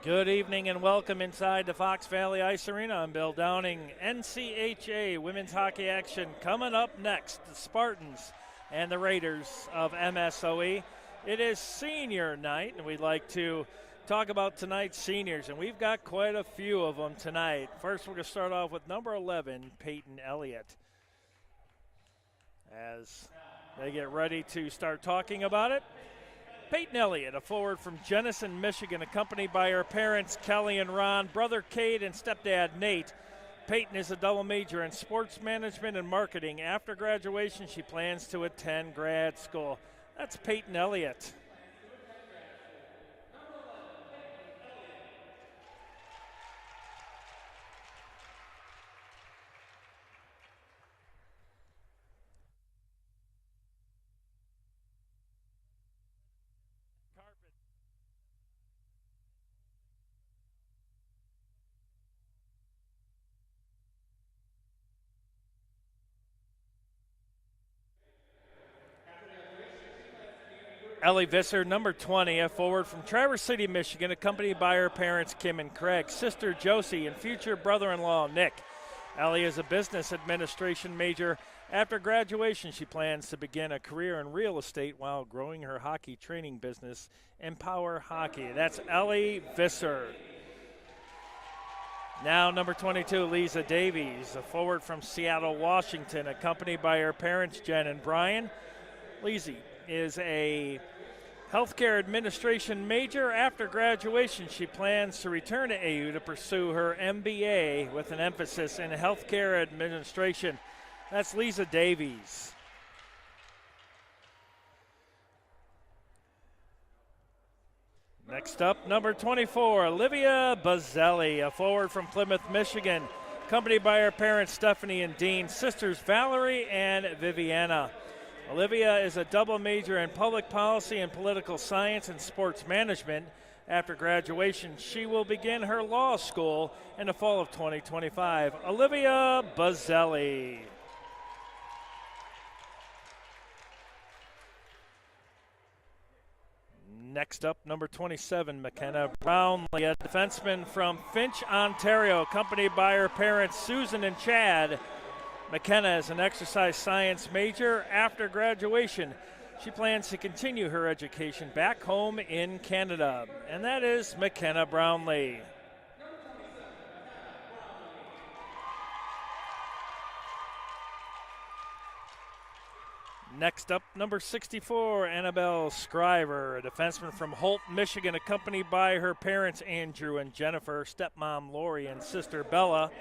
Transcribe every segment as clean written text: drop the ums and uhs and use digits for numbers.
Good evening and welcome inside the Fox Valley Ice Arena. I'm Bill Downing. NCHA women's hockey action coming up next. The Spartans and the Raiders of MSOE. It is senior night, and we'd like to talk about tonight's seniors, and we've got quite a few of them tonight. First, we're going to start off with number 11, Peyton Elliott. As they get ready to start talking about it, Peyton Elliott, a forward from Jenison, Michigan, accompanied by her parents, Kelly and Ron, brother Cade, and stepdad Nate. Peyton is a double major in sports management and marketing. After graduation, she plans to attend grad school. That's Peyton Elliott. Ellie Visser, number 20, a forward from Traverse City, Michigan, accompanied by her parents, Kim and Craig, sister Josie, and future brother-in-law, Nick. Ellie is a business administration major. After graduation, she plans to begin a career in real estate while growing her hockey training business, Empower Hockey. That's Ellie Visser. Now, number 22, Lisa Davies, a forward from Seattle, Washington, accompanied by her parents, Jen and Brian. Lizzie is a healthcare administration major. After graduation, she plans to return to AU to pursue her MBA with an emphasis in healthcare administration. That's Lisa Davies. Next up, number 24, Olivia Bazzelli, a forward from Plymouth, Michigan, accompanied by her parents, Stephanie and Dean, sisters Valerie and Viviana. Olivia is a double major in public policy and political science and sports management. After graduation, she will begin her law school in the fall of 2025. Olivia Bazzelli. Next up, number 27, McKenna Brownlee, a defenseman from Finch, Ontario, accompanied by her parents, Susan and Chad. McKenna is an exercise science major. After graduation, she plans to continue her education back home in Canada, and that is McKenna Brownlee. Next up, number 64, Annabelle Scriver, a defenseman from Holt, Michigan, accompanied by her parents, Andrew and Jennifer, stepmom Lori, and sister Bella.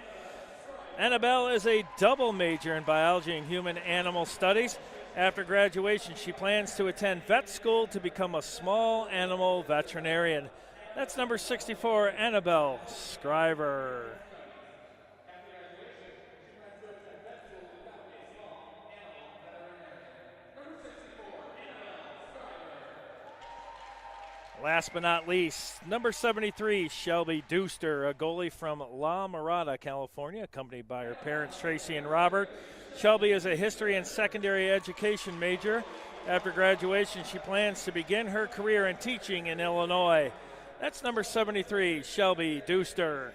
Annabelle is a double major in biology and human animal studies. After graduation, she plans to attend vet school to become a small animal veterinarian. That's number 64, Annabelle Scriver. Last but not least, number 73, Shelby Deuster, a goalie from La Mirada, California, accompanied by her parents, Tracy and Robert. Shelby is a history and secondary education major. After graduation, she plans to begin her career in teaching in Illinois. That's number 73, Shelby Deuster.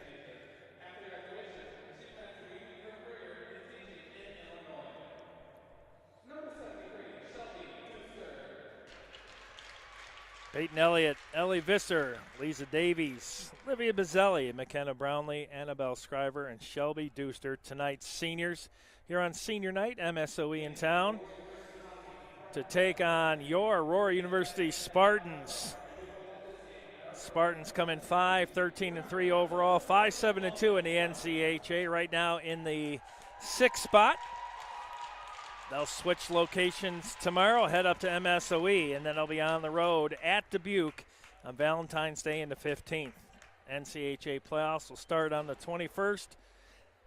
Peyton Elliott, Ellie Visser, Lisa Davies, Olivia Bazzelli, McKenna Brownlee, Annabelle Scriver, and Shelby Deuster. Tonight's seniors here on Senior Night, MSOE in town, to take on your Aurora University Spartans. Spartans come in 5-13-3 overall, 5-7-2 in the NCHA, right now in the 6th spot. They'll switch locations tomorrow, head up to MSOE, and then they'll be on the road at Dubuque on Valentine's Day in the 15th. NCHA playoffs will start on the 21st,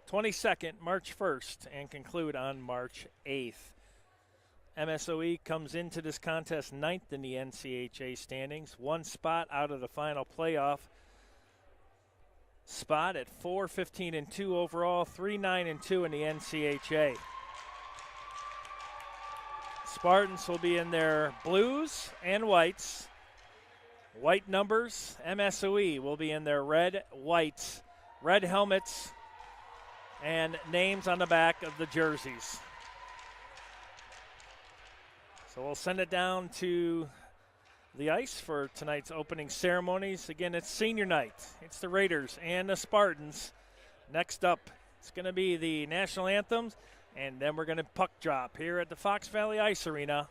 22nd, March 1st, and conclude on March 8th. MSOE comes into this contest 9th in the NCHA standings, one spot out of the final playoff spot at 4-15-2 overall, 3-9-2 in the NCHA. Spartans will be in their blues and whites, White numbers, MSOE will be in their red helmets, and names on the back of the jerseys. So we'll send it down to the ice for tonight's opening ceremonies. Again, it's senior night. It's the Raiders and the Spartans. Next up, it's going to be the national anthems, and then we're going to puck drop here at the Fox Valley Ice Arena,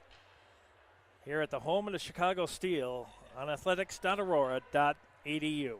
here at the home of the Chicago Steel on athletics.aurora.edu.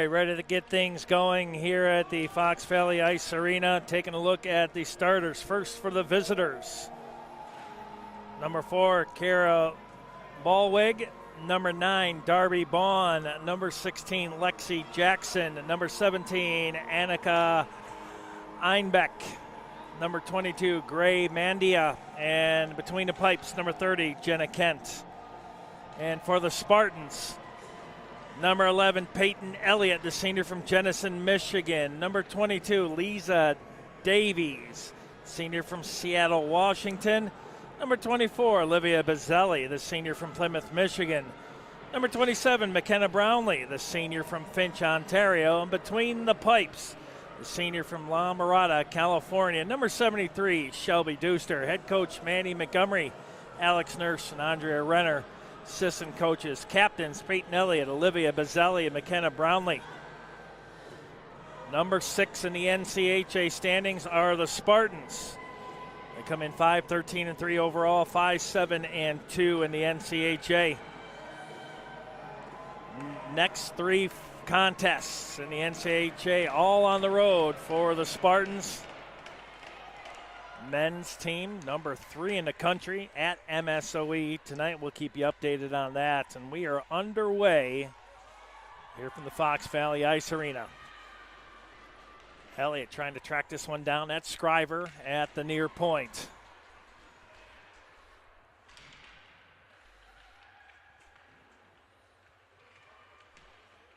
right, ready to get things going here at the Fox Valley Ice Arena. Taking a look at the starters. First for the visitors. Number 4, Kara Ballwig. Number 9, Darby Baughan. Number 16, Lexi Jackson. Number 17, Annika Einbeck. Number 22, Gray Mandia. And between the pipes, number 30, Jenna Kent. And for the Spartans, number 11, Peyton Elliott, the senior from Jenison, Michigan. Number 22, Lisa Davies, senior from Seattle, Washington. Number 24, Olivia Bazzelli, the senior from Plymouth, Michigan. Number 27, McKenna Brownlee, the senior from Finch, Ontario. And between the pipes, the senior from La Mirada, California. Number 73, Shelby Deuster. Head coach Mandy Montgomery, Alex Nurse, and Andrea Renner. Assistant coaches, captains Peyton Elliott, Olivia Bazzelli, and McKenna Brownlee. Number 6 in the NCHA standings are the Spartans. They come in 5-13-3 overall, 5-7-2 in the NCHA. Next 3 contests in the NCHA, all on the road for the Spartans. Men's team, number 3 in the country at MSOE. Tonight we'll keep you updated on that. And we are underway here from the Fox Valley Ice Arena. Elliott trying to track this one down. That's Scriver at the near point.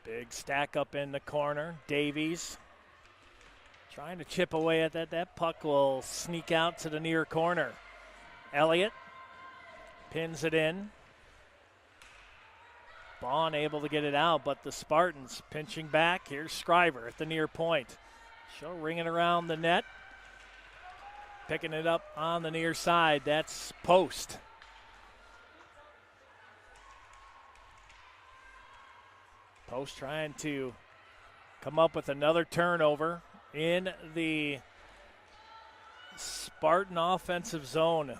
Big stack up in the corner. Davies trying to chip away at that. That puck will sneak out to the near corner. Elliott pins it in. Baughan able to get it out, but the Spartans pinching back. Here's Scriver at the near point. She'll ring it around the net. Picking it up on the near side. That's Post. Post trying to come up with another turnover in the Spartan offensive zone.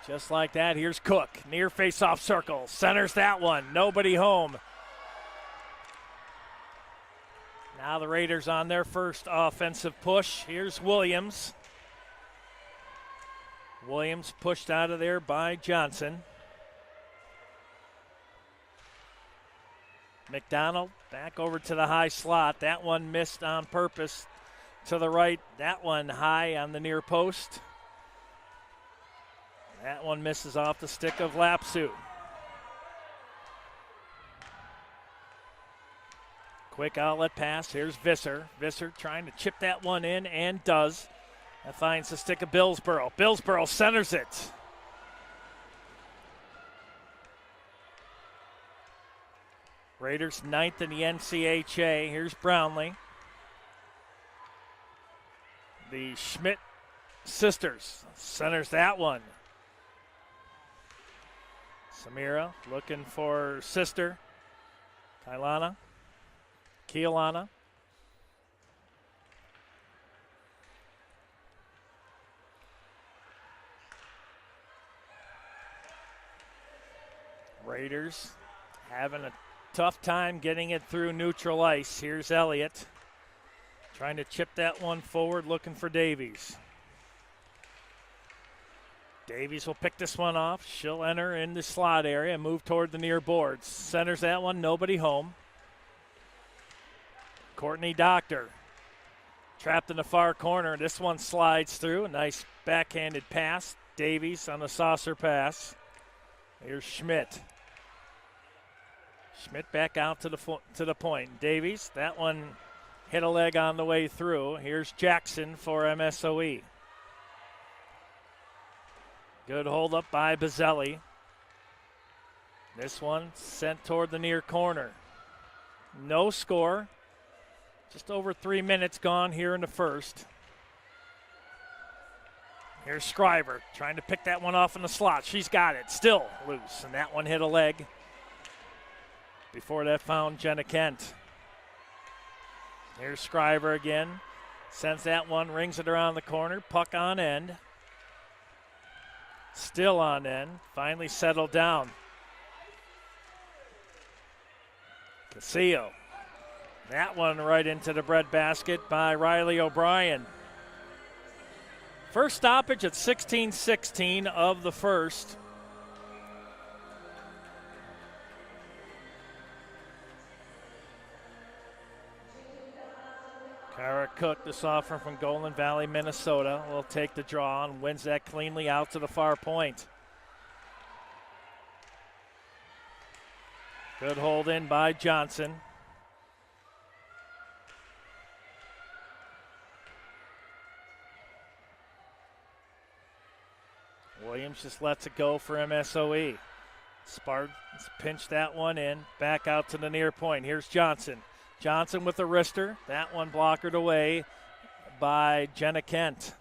Just like that, here's Cook, near face-off circle, centers that one, nobody home. Now the Raiders on their first offensive push. Here's Williams. Williams pushed out of there by Johnson. McDonald back over to the high slot. That one missed on purpose to the right. That one high on the near post. That one misses off the stick of Lapsu. Quick outlet pass. Here's Visser. Visser trying to chip that one in and does. That finds the stick of Billsborough. Billsborough centers it. Raiders 9th in the NCHA. Here's Brownlee. The Schmidt sisters centers that one. Samira looking for sister. Keilana. Raiders having a tough time getting it through neutral ice. Here's Elliott trying to chip that one forward, looking for Davies. Davies will pick this one off. She'll enter in the slot area and move toward the near boards. Centers that one, nobody home. Courtney Doctor trapped in the far corner. This one slides through. A nice backhanded pass. Davies on the saucer pass. Here's Schmidt. Schmidt back out to the point. Davies, that one hit a leg on the way through. Here's Jackson for MSOE. Good hold up by Bazzelli. This one sent toward the near corner. No score. Just over 3 minutes gone here in the first. Here's Scriver trying to pick that one off in the slot. She's got it. Still loose. And that one hit a leg. Before that found Jenna Kent. Here's Scriver again. Sends that one, rings it around the corner. Puck on end. Still on end. Finally settled down. Casillo. That one right into the breadbasket by Riley O'Brien. First stoppage at 16-16 of the first. Kara Cook, the sophomore from Golden Valley, Minnesota, will take the draw and wins that cleanly out to the far point. Good hold in by Johnson. Williams just lets it go for MSOE. Spartans pinch that one in. Back out to the near point. Here's Johnson. Johnson with the wrister. That one blockered away by Jenna Kent.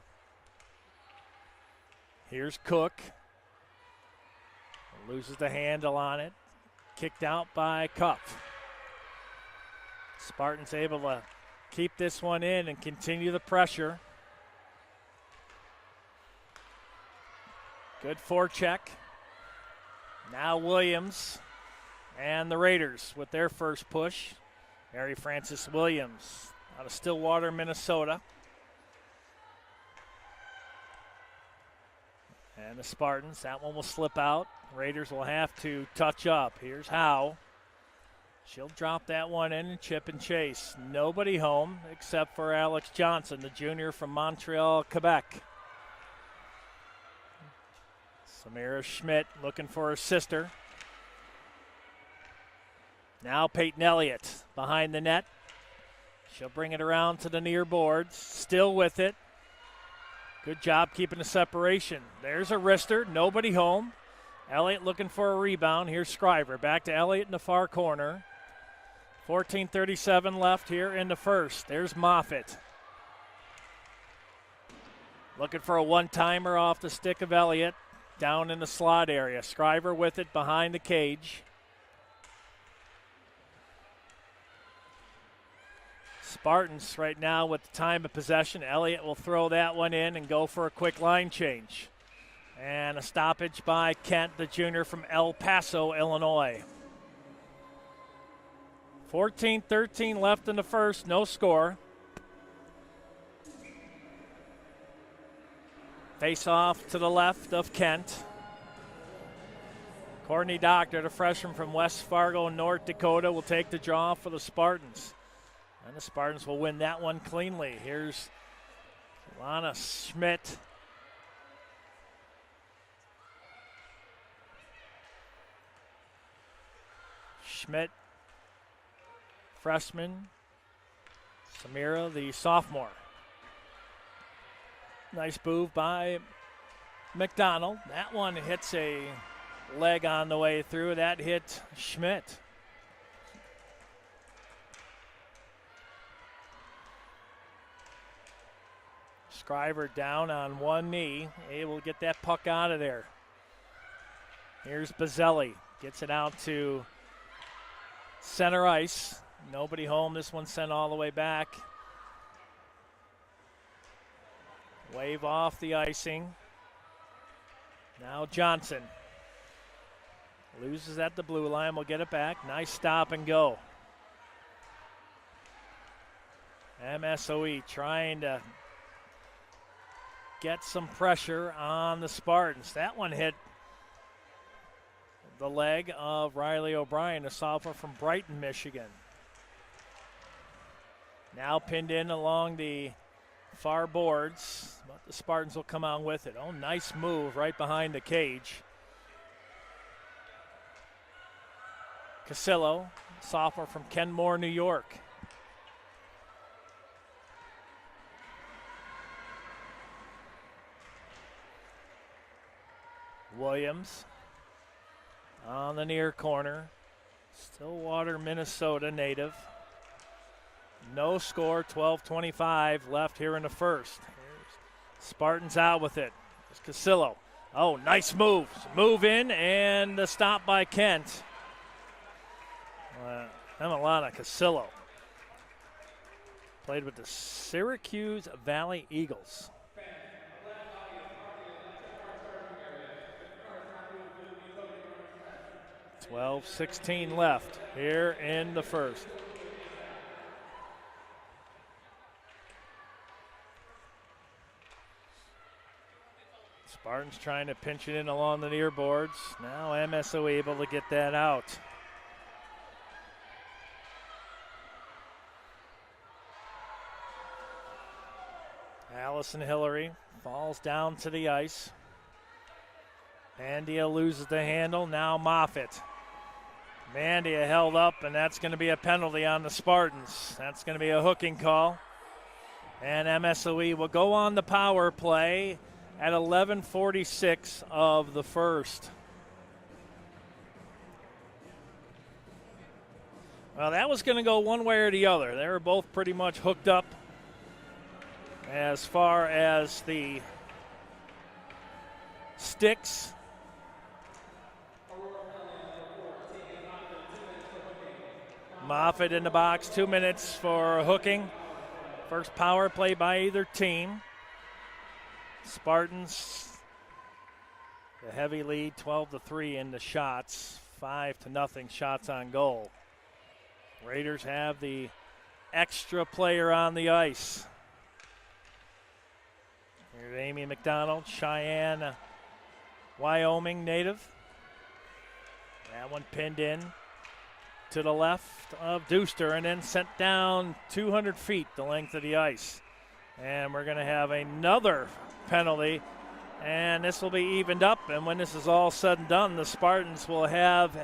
Here's Cook. Loses the handle on it. Kicked out by Cup. Spartans able to keep this one in and continue the pressure. Good forecheck. Now Williams and the Raiders with their first push. Mary Frances Williams out of Stillwater, Minnesota. And the Spartans, that one will slip out. Raiders will have to touch up. Here's Howe. She'll drop that one in and chip and chase. Nobody home except for Alex Johnson, the junior from Montreal, Quebec. Samira Schmidt looking for her sister. Now Peyton Elliott behind the net. She'll bring it around to the near boards. Still with it. Good job keeping the separation. There's a wrister. Nobody home. Elliott looking for a rebound. Here's Scriver. Back to Elliott in the far corner. 14:37 left here in the first. There's Moffitt. Looking for a one-timer off the stick of Elliott. Down in the slot area. Scriver with it behind the cage. Spartans right now with the time of possession. Elliott will throw that one in and go for a quick line change. And a stoppage by Kent, the junior from El Paso, Illinois. 14-13 left in the first, no score. Face off to the left of Kent. Courtney Doctor, the freshman from West Fargo, North Dakota, will take the draw for the Spartans. And the Spartans will win that one cleanly. Here's Lana Schmidt. Schmidt, freshman. Samira, the sophomore. Nice move by McDonald. That one hits a leg on the way through. That hit Schmidt. Scriver down on one knee, able to get that puck out of there. Here's Bazzelli, gets it out to center ice. Nobody home, this one sent all the way back. Wave off the icing. Now Johnson. Loses at the blue line, will get it back. Nice stop and go. MSOE trying to get some pressure on the Spartans. That one hit the leg of Riley O'Brien, a sophomore from Brighton, Michigan. Now pinned in along the far boards, but the Spartans will come on with it. Oh, nice move right behind the cage. Casillo, sophomore from Kenmore, New York. Williams on the near corner. Stillwater, Minnesota native. No score, 12:25 left here in the first. Here's Spartans out with it. Here's Casillo. Oh, nice move. Move in and the stop by Kent. Emelana Casillo. Played with the Syracuse Valley Eagles. 12:16 left here in the first. Spartans trying to pinch it in along the near boards. Now MSO able to get that out. Allison Hillary falls down to the ice. Mandia loses the handle. Now Moffitt. Mandia held up, and that's going to be a penalty on the Spartans. That's going to be a hooking call. And MSOE will go on the power play at 11:46 of the first. Well, that was going to go one way or the other. They were both pretty much hooked up as far as the sticks. Moffitt in the box, 2 minutes for hooking. First power play by either team. Spartans, the heavy lead, 12-3 in the shots, 5-0 shots on goal. Raiders have the extra player on the ice. Here's Amy McDonald, Cheyenne, Wyoming native. That one pinned in to the left of Deuster and then sent down 200 feet the length of the ice. And we're going to have another penalty, and this will be evened up. And when this is all said and done, the Spartans will have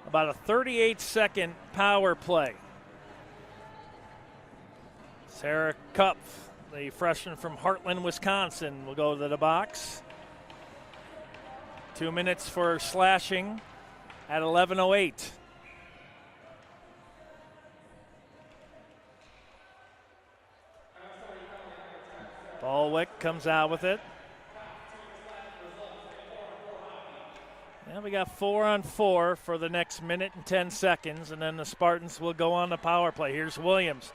about a 38-second power play. Sarah Kupf, the freshman from Heartland, Wisconsin, will go to the box. 2 minutes for slashing at 11:08. Ballwick comes out with it. And we got 4-on-4 for the next minute and 10 seconds, and then the Spartans will go on the power play. Here's Williams.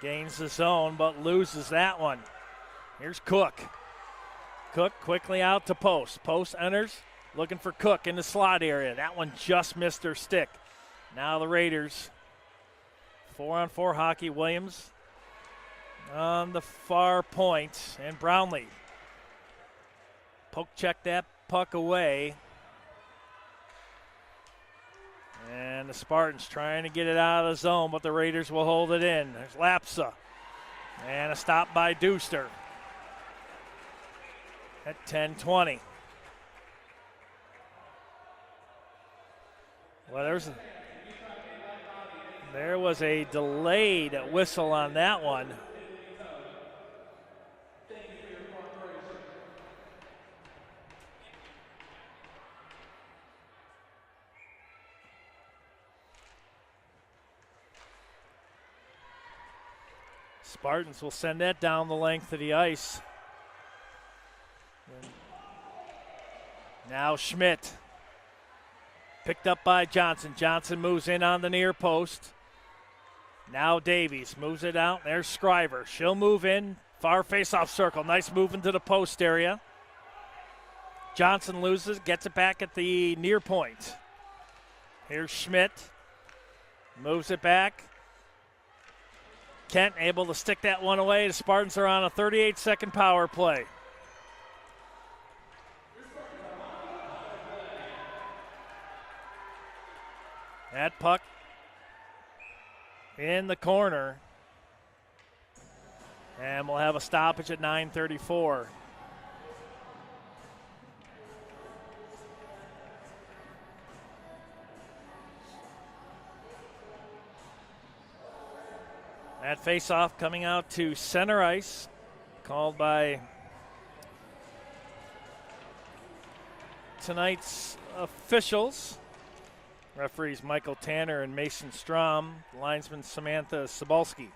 Gains the zone, but loses that one. Here's Cook. Cook quickly out to Post. Post enters, looking for Cook in the slot area. That one just missed her stick. Now the Raiders. 4-on-4 hockey. Williams on the far point, and Brownlee poke check that puck away. And the Spartans trying to get it out of the zone, but the Raiders will hold it in. There's Lapsa. And a stop by Deuster at 10:20. Well, there was a delayed whistle on that one. Spartans will send that down the length of the ice. And now Schmidt. Picked up by Johnson. Johnson moves in on the near post. Now Davies moves it out. There's Scriver. She'll move in. Far face-off circle. Nice move into the post area. Johnson loses. Gets it back at the near point. Here's Schmidt. Moves it back. Kent able to stick that one away. The Spartans are on a 38-second power play. That puck in the corner. And we'll have a stoppage at 9:34. That face-off coming out to center ice, called by tonight's officials. Referees Michael Tanner and Mason Strom, linesman Samantha Sobalski.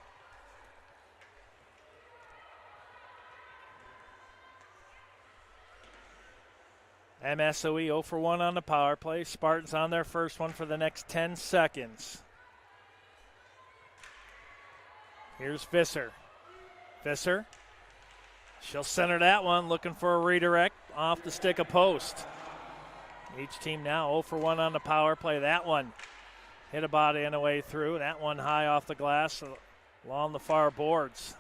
MSOE 0 for 1 on the power play. Spartans on their first one for the next 10 seconds. Here's Visser. Visser. She'll center that one, looking for a redirect off the stick of Post. Each team now 0 for 1 on the power play. That one hit a body on the way through. That one high off the glass along the far boards.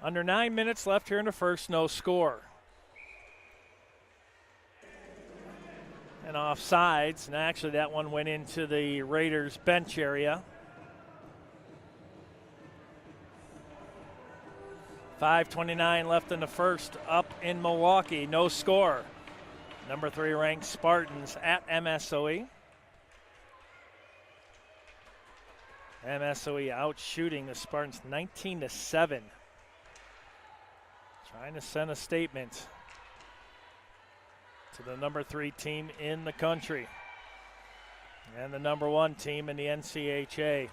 Under 9 minutes left here in the first, no score. And offsides, and actually that one went into the Raiders bench area. 5:29 left in the first, up in Milwaukee, no score. Number 3 ranked Spartans at MSOE. MSOE out shooting the Spartans 19-7. Trying to send a statement to the number 3 team in the country and the number 1 team in the NCHA.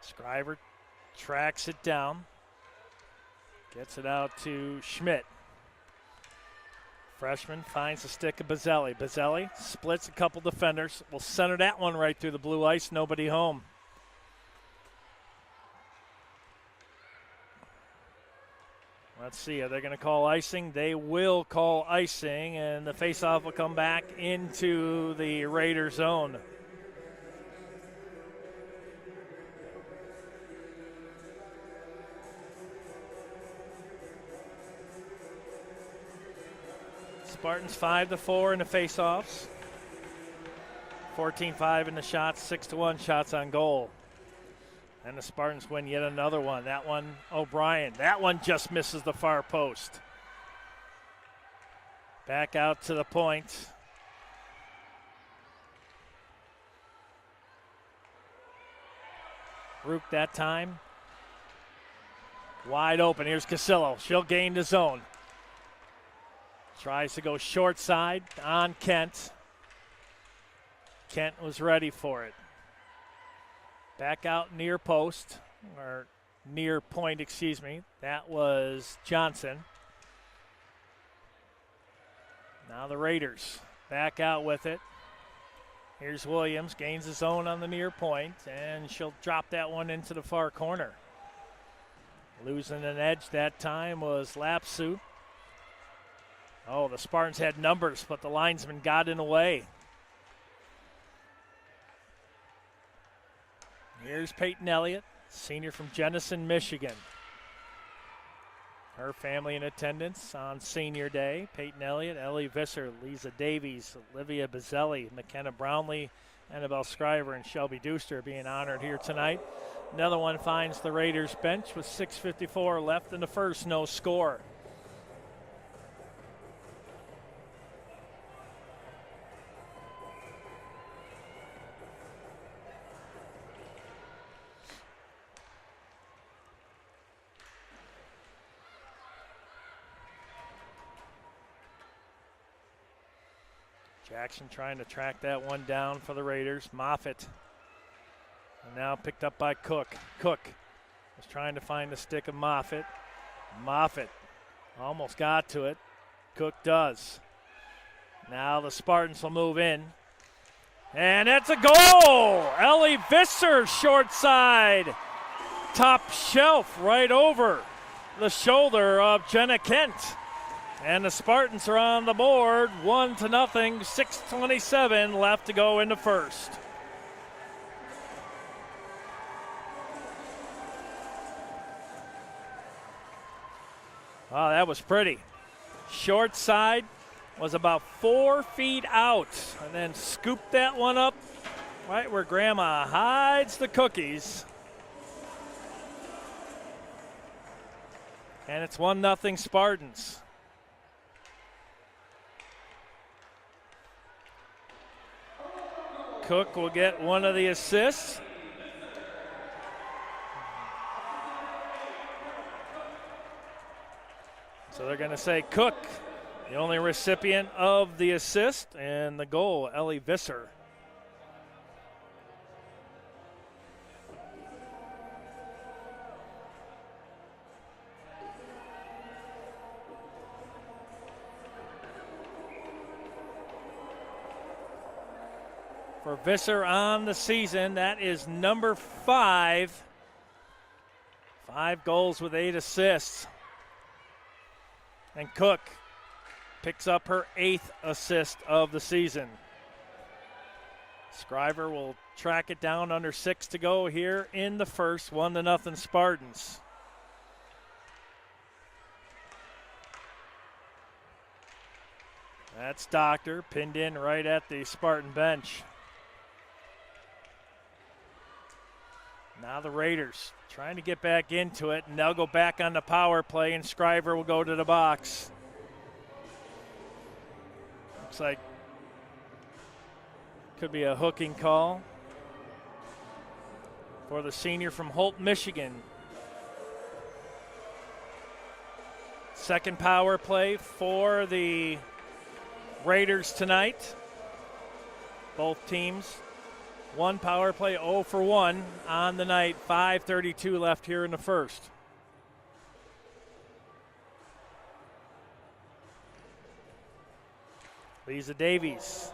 Scriver tracks it down, gets it out to Schmidt. Freshman finds a stick of Bazzelli. Bazzelli splits a couple defenders. Will center that one right through the blue ice. Nobody home. Let's see, are they going to call icing? They will call icing, and the faceoff will come back into the Raider zone. Spartans 5-4 in the faceoffs. 14-5 in the shots, 6-1 shots on goal. And the Spartans win yet another one. That one, O'Brien. That one just misses the far post. Back out to the point. Rook that time. Wide open. Here's Casillo. She'll gain the zone. Tries to go short side on Kent. Kent was ready for it. Back out near post, or near point, excuse me. That was Johnson. Now the Raiders back out with it. Here's Williams, gains his own on the near point, and she'll drop that one into the far corner. Losing an edge that time was Lapsu. Oh, the Spartans had numbers, but the linesman got in the way. Here's Peyton Elliott, senior from Jenison, Michigan. Her family in attendance on senior day. Peyton Elliott, Ellie Visser, Lisa Davies, Olivia Bazzelli, McKenna Brownlee, Annabelle Scriver, and Shelby Deuster being honored here tonight. Another one finds the Raiders bench with 6:54 left in the first, no score. Jackson trying to track that one down for the Raiders. Moffitt. And now picked up by Cook. Cook was trying to find the stick of Moffitt. Moffitt almost got to it. Cook does. Now the Spartans will move in. And it's a goal! Ellie Visser, short side. Top shelf right over the shoulder of Jenna Kent. And the Spartans are on the board, 1-0, 6:27 left to go in the first. Wow, that was pretty. Short side was about 4 feet out, and then scooped that one up right where Grandma hides the cookies. And it's 1-0 Spartans. Cook will get one of the assists. So they're going to say Cook, the only recipient of the assist, and the goal, Ellie Visser. For Visser on the season, that is number 5. 5 goals with 8 assists. And Cook picks up her 8th assist of the season. Scriver will track it down, under 6 to go here in the first. 1-0 Spartans. That's Doctor, pinned in right at the Spartan bench. Now the Raiders trying to get back into it, and they'll go back on the power play, and Scriver will go to the box. Looks like could be a hooking call for the senior from Holt, Michigan. Second power play for the Raiders tonight. Both teams, one power play, 0 for 1 on the night. 5:32 left here in the first. Lisa Davies.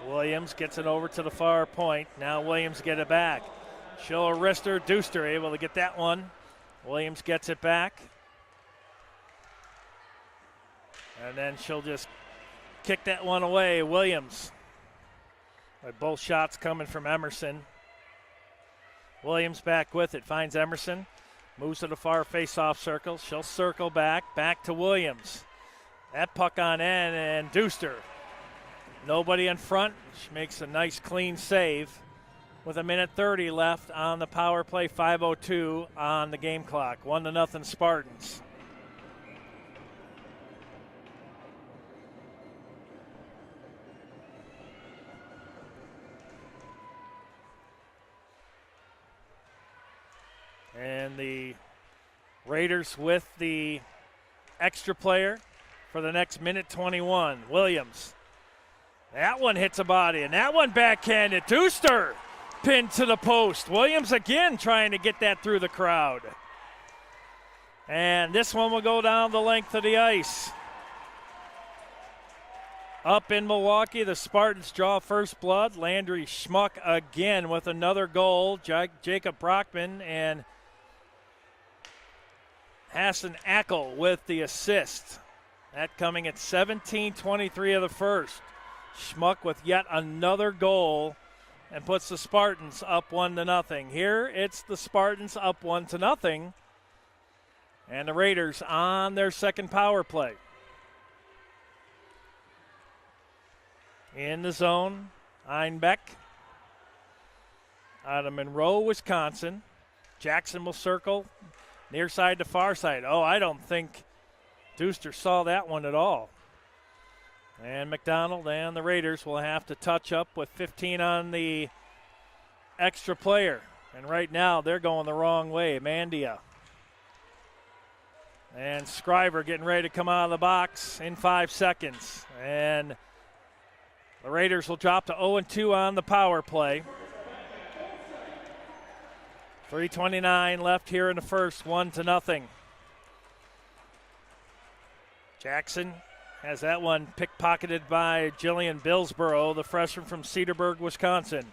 Williams gets it over to the far point. Now Williams get it back. She'll wrist her. Deuster able to get that one. Williams gets it back. And then she'll just kick that one away. Williams. With both shots coming from Emerson. Williams back with it. Finds Emerson. Moves to the far face-off circle. She'll circle back. Back to Williams. That puck on end, and Deuster. Nobody in front. She makes a nice clean save with 1:30 left on the power play. 5:02 on the game clock. 1-0 Spartans. And the Raiders with the extra player for the next 1:21. Williams. That one hits a body, and that one backhanded. Deuster pinned to the post. Williams again trying to get that through the crowd. And this one will go down the length of the ice. Up in Milwaukee, the Spartans draw first blood. Landry Schmuck again with another goal. Jacob Brockman and Hassan Ackel with the assist. That coming at 17:23 of the first. Schmuck with yet another goal and puts the Spartans up 1-0. Here it's the Spartans up 1-0. And the Raiders on their second power play. In the zone, Einbeck out of Monroe, Wisconsin. Jackson will circle near side to far side. Oh, I don't think Deuster saw that one at all. And McDonald and the Raiders will have to touch up with 15 on the extra player. And right now they're going the wrong way. Mandia. And Scriver getting ready to come out of the box in 5 seconds. And the Raiders will drop to 0-2 on the power play. 3:29 left here in the first, 1-0. Jackson has that one pickpocketed by Jillian Billsborough, the freshman from Cedarburg, Wisconsin.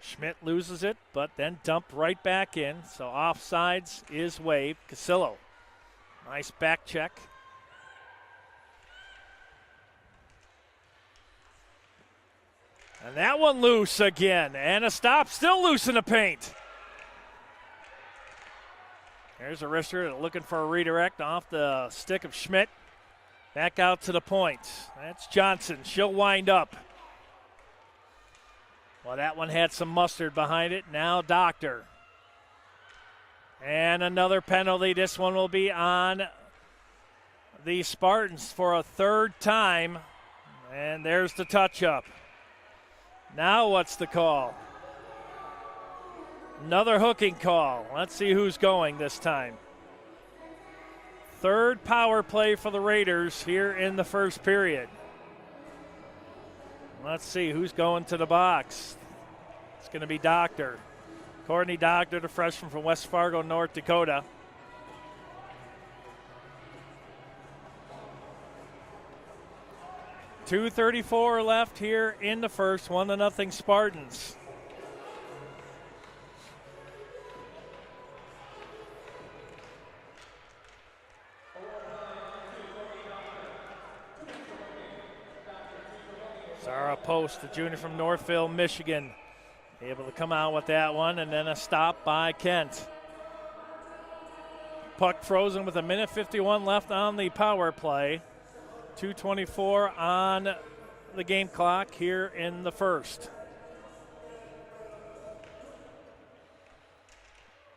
Schmidt loses it, but then dumped right back in. So offsides is waved. Casillo, nice back check. And that one loose again. And a stop, still loose in the paint. There's a wrister looking for a redirect off the stick of Schmidt. Back out to the point. That's Johnson. She'll wind up. Well, that one had some mustard behind it. Now Doctor. And another penalty. This one will be on the Spartans for a third time. And there's the touch-up. Now what's the call? Another hooking call. Let's see who's going this time. Third power play for the Raiders here in the first period. Let's see who's going to the box. It's going to be Doctor. Courtney Doctor, the freshman from West Fargo, North Dakota. .234 left here in the first. 1-0 Spartans. post, the junior from Northville, Michigan. Able to come out with that one, and then a stop by Kent. Puck frozen with 1:51 left on the power play. 2:24 on the game clock here in the first.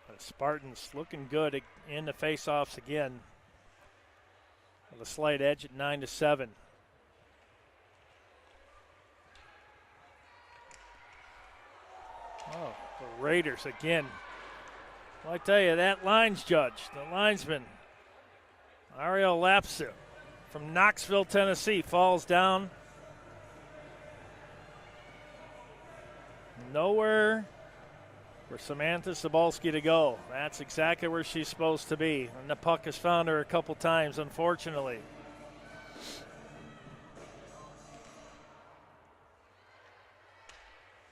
The Spartans looking good in the faceoffs again, with a slight edge at 9-7. Oh, the Raiders again. Well, I tell you, that lines judge, the linesman, Ariel Lapsu from Knoxville, Tennessee, falls down. Nowhere for Samantha Sobalski to go. That's exactly where she's supposed to be. And the puck has found her a couple times, unfortunately.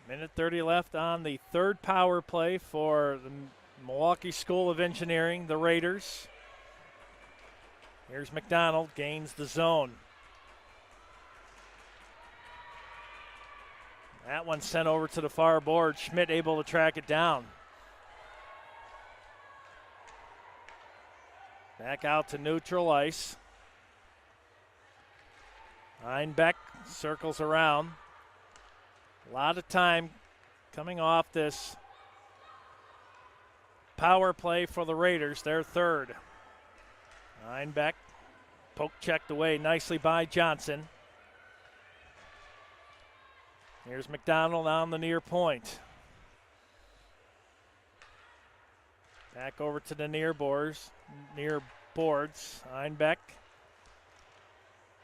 Minute 30 left on the third power play for the Milwaukee School of Engineering, the Raiders. Here's McDonald, gains the zone. That one sent over to the far board. Schmidt able to track it down. Back out to neutral ice. Einbeck circles around. A lot of time coming off this power play for the Raiders, their third. Einbeck, poke checked away nicely by Johnson. Here's McDonald on the near point. Back over to the near boards. Einbeck.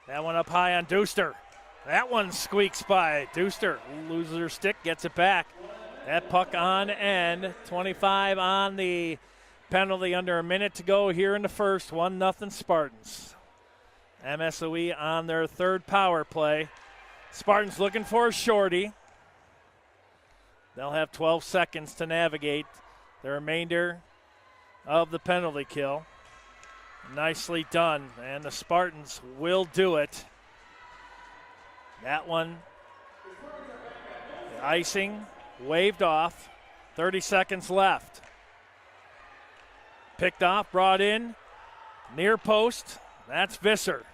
That one up high on Deuster. That one squeaks by. Deuster loses her stick, gets it back. That puck on end. 25 on the penalty, under a minute to go here in the first. 1-0 Spartans. MSOE on their third power play. Spartans looking for a shorty. They'll have 12 seconds to navigate the remainder of the penalty kill. Nicely done, and the Spartans will do it. That one, the icing waved off. 30 seconds left. Picked off, brought in, near post. That's Visser.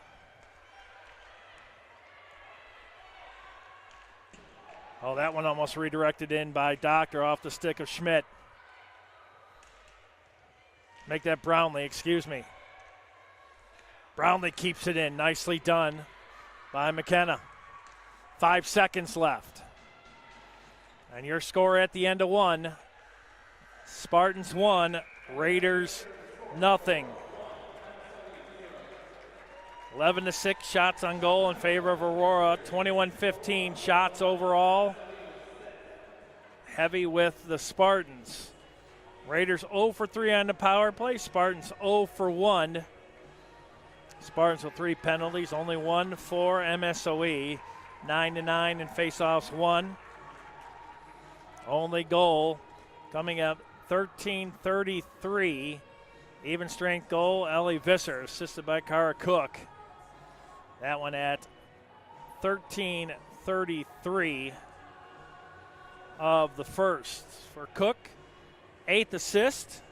Oh, that one almost redirected in by Doctor off the stick of Schmidt. Make that Brownlee, excuse me. Brownlee keeps it in. Nicely done by McKenna. 5 seconds left. And your score at the end of one. Spartans 1, Raiders nothing. 11-6 shots on goal in favor of Aurora. 21-15 shots overall. Heavy with the Spartans. Raiders 0 for 3 on the power play. Spartans 0 for 1. Spartans with 3 penalties, only 1 for MSOE. 9-9 in faceoffs 1. Only goal coming up 13:33. Even strength goal, Ellie Visser, assisted by Kara Cook. That one at 13:33 of the first. For Cook, 8th assist.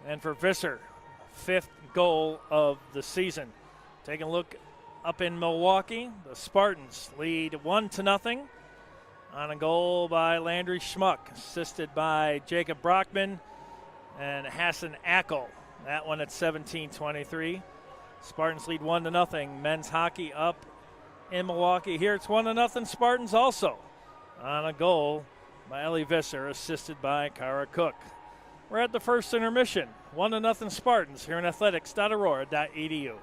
And for Visser, 5th goal of the season. Taking a look up in Milwaukee, the Spartans lead 1-0 on a goal by Landry Schmuck, assisted by Jacob Brockman and Hassan Ackel. That one at 17:23. Spartans lead 1-0. Men's hockey up in Milwaukee. Here it's 1-0 Spartans also on a goal by Ellie Visser, assisted by Kara Cook. We're at the first intermission. 1-0 Spartans here in athletics.aurora.edu.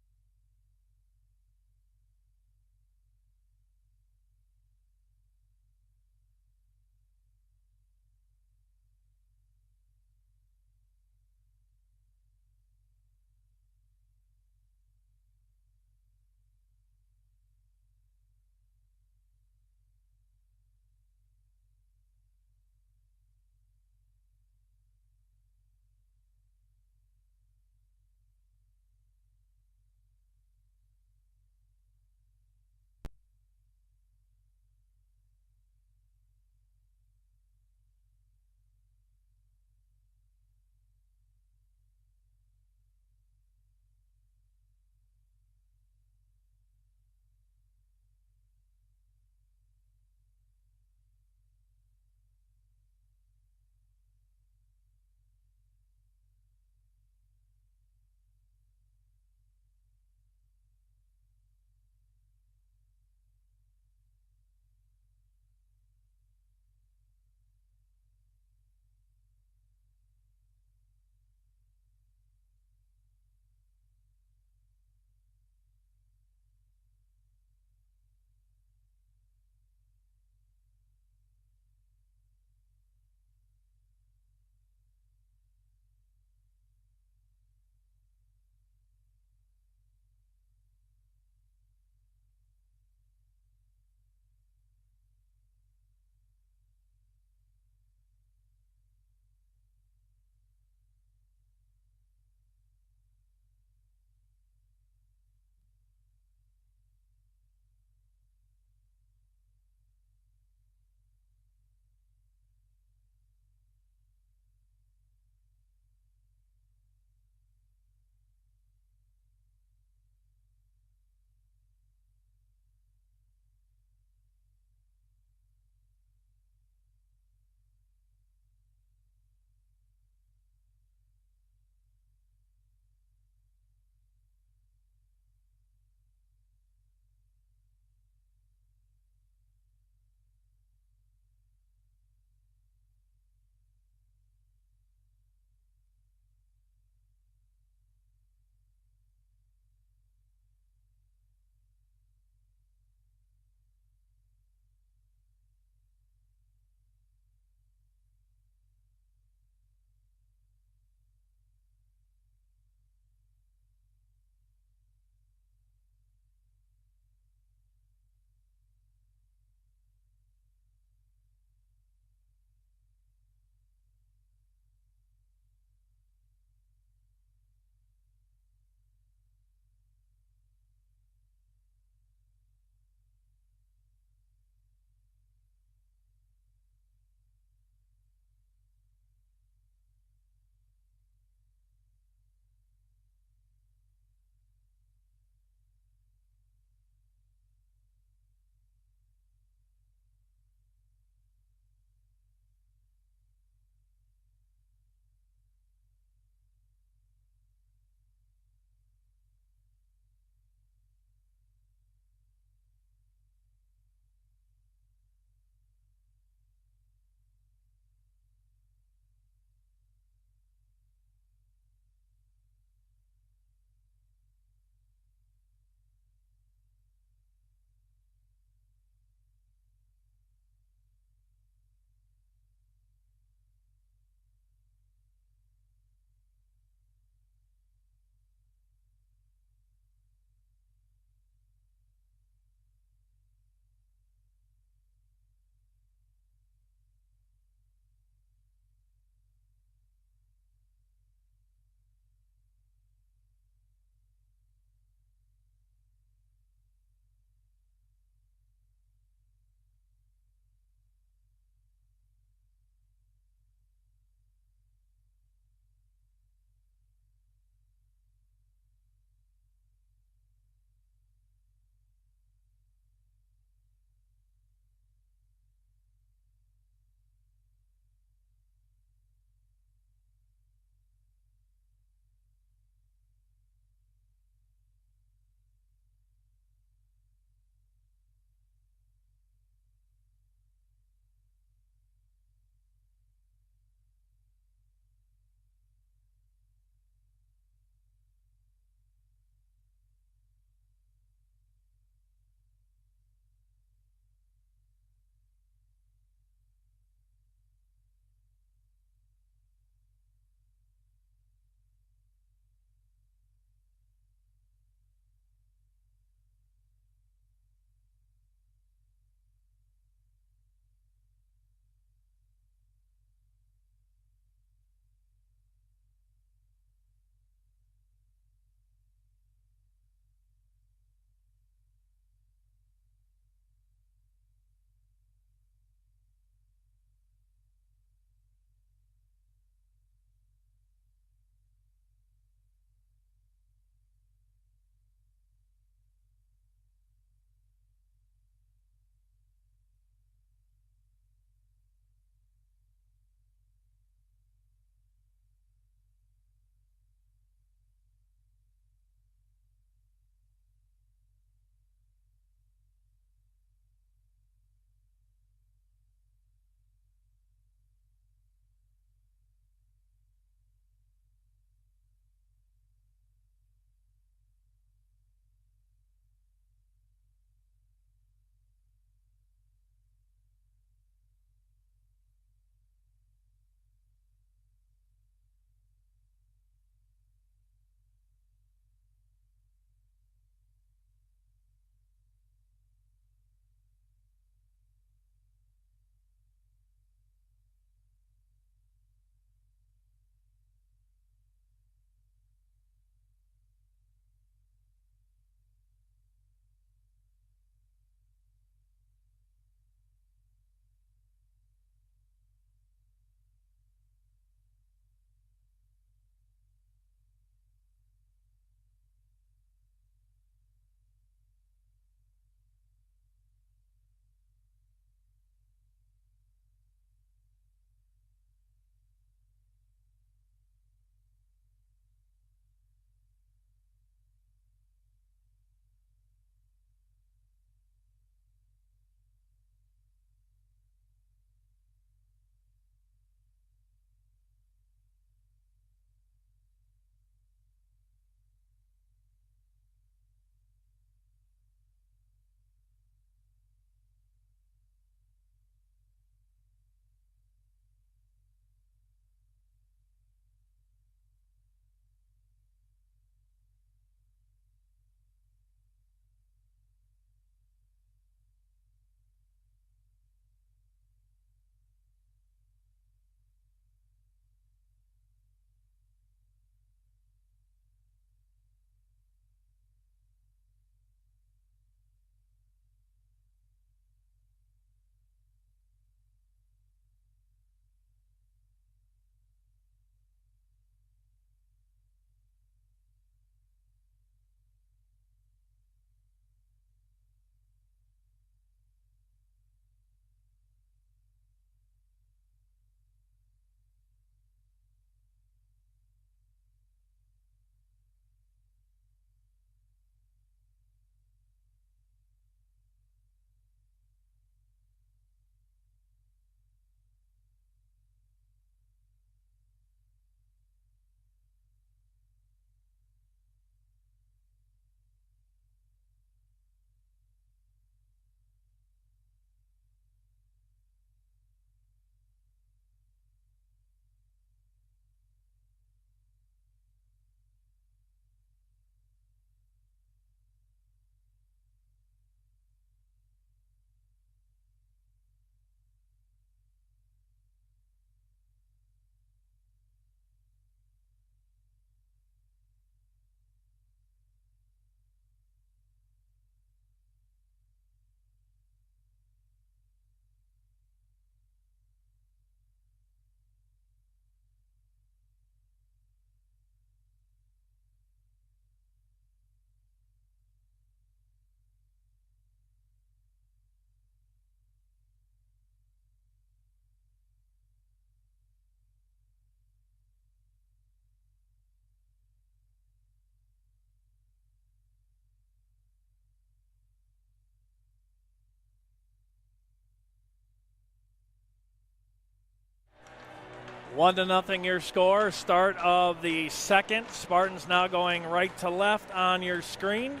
1-0 your score. Start of the second. Spartans now going right to left on your screen.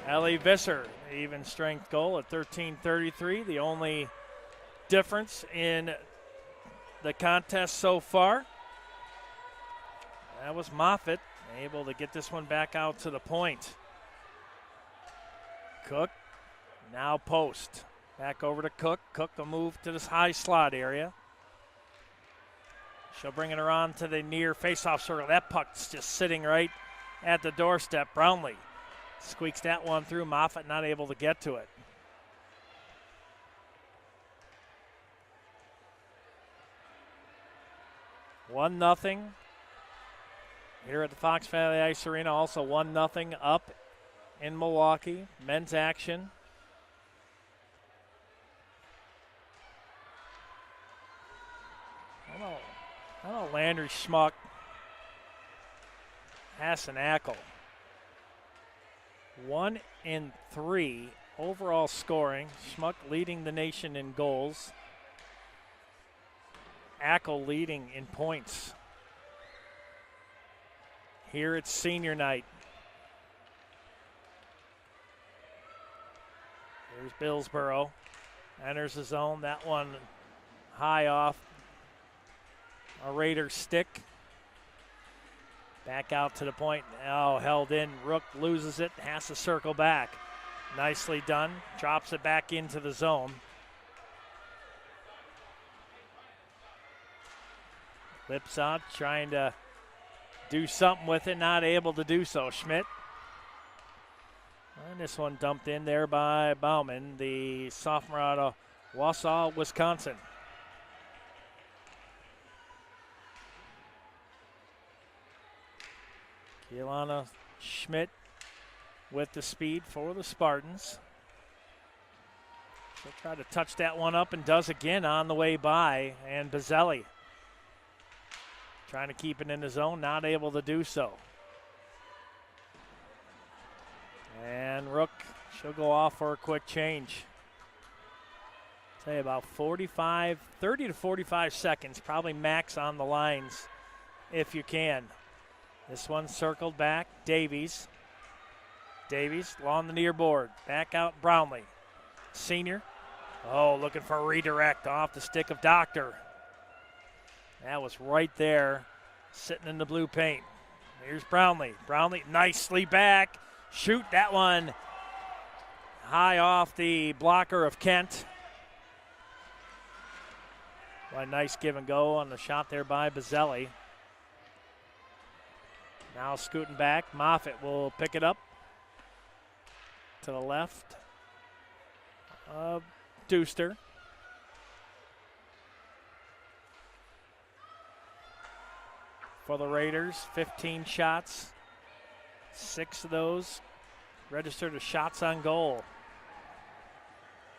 Ellie Visser, even strength goal at 13:33. The only difference in the contest so far. That was Moffitt, able to get this one back out to the point. Cook, now post. Back over to Cook. Cook will move to this high slot area. She'll bring it around to the near faceoff circle. That puck's just sitting right at the doorstep. Brownlee squeaks that one through. Moffitt not able to get to it. One nothing here at the Fox Valley Ice Arena. Also 1-0 up in Milwaukee. Men's action. I don't know, Landry Schmuck, Hassan-Ackle. 1-3 overall scoring. Schmuck leading the nation in goals. Ackle leading in points. Here it's senior night. Here's Billsboro. Enters the zone. That one high off a Raiders stick. Back out to the point. Oh, held in. Rook loses it. Has to circle back. Nicely done. Drops it back into the zone. Lipsot trying to do something with it. Not able to do so. Schmidt. And this one dumped in there by Bauman, the sophomore out of Wausau, Wisconsin. Keilana Schmidt with the speed for the Spartans. She'll try to touch that one up and does again on the way by. And Bazzelli trying to keep it in the zone, not able to do so. And Rook, she'll go off for a quick change. Say about 30 to 45 seconds, probably max on the lines if you can. This one circled back. Davies along the near board. Back out Brownlee. Senior. Oh, looking for a redirect off the stick of Doctor. That was right there, sitting in the blue paint. Here's Brownlee. Brownlee nicely back. Shoot that one high off the blocker of Kent. Well, a nice give and go on the shot there by Bazzelli. Now scooting back. Moffitt will pick it up to the left of Deuster. For the Raiders, 15 shots. 6 of those registered as shots on goal.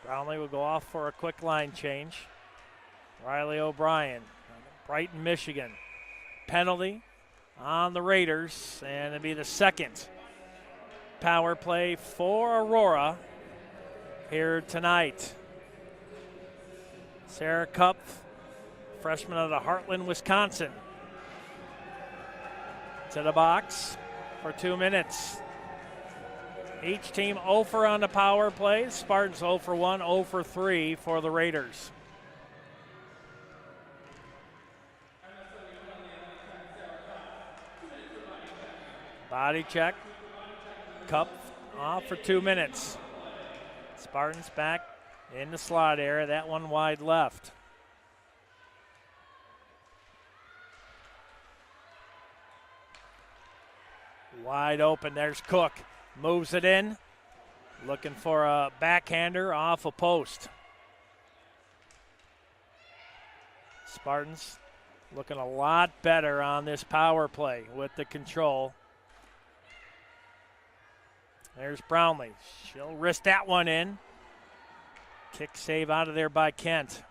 Brownlee will go off for a quick line change. Riley O'Brien, Brighton, Michigan. Penalty on the Raiders, and it'll be the second power play for Aurora here tonight. Sarah Kupf, freshman out of Heartland, Wisconsin, to the box for 2 minutes. Each team 0 for on the power play. Spartans 0 for 1, 0 for 3 for the Raiders. Body check. Cup off for 2 minutes. Spartans back in the slot area. That one wide left. Wide open. There's Cook. Moves it in. Looking for a backhander off a post. Spartans looking a lot better on this power play with the control. There's Brownlee. She'll wrist that one in. Kick save out of there by Kent.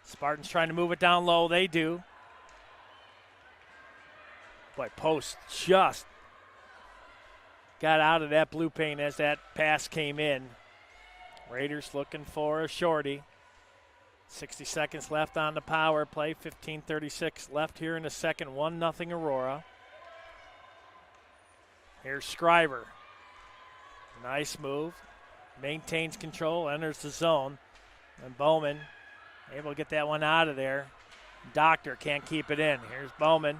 Spartans trying to move it down low. They do. Boy, post just got out of that blue paint as that pass came in. Raiders looking for a shorty. 60 seconds left on the power play. 15:36 left here in the second. 1-0 Aurora. Here's Scriver. Nice move. Maintains control, enters the zone. And Bowman able to get that one out of there. Doctor can't keep it in. Here's Bowman.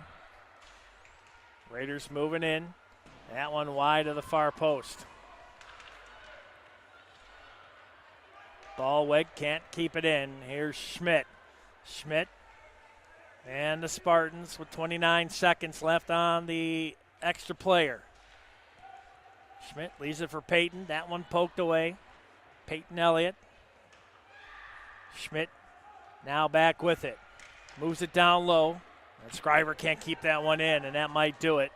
Raiders moving in. That one wide of the far post. Ballweg can't keep it in. Here's Schmidt. Schmidt and the Spartans with 29 seconds left on the extra player. Schmidt leaves it for Peyton. That one poked away. Peyton Elliott. Schmidt now back with it. Moves it down low. And Scriver can't keep that one in, and that might do it.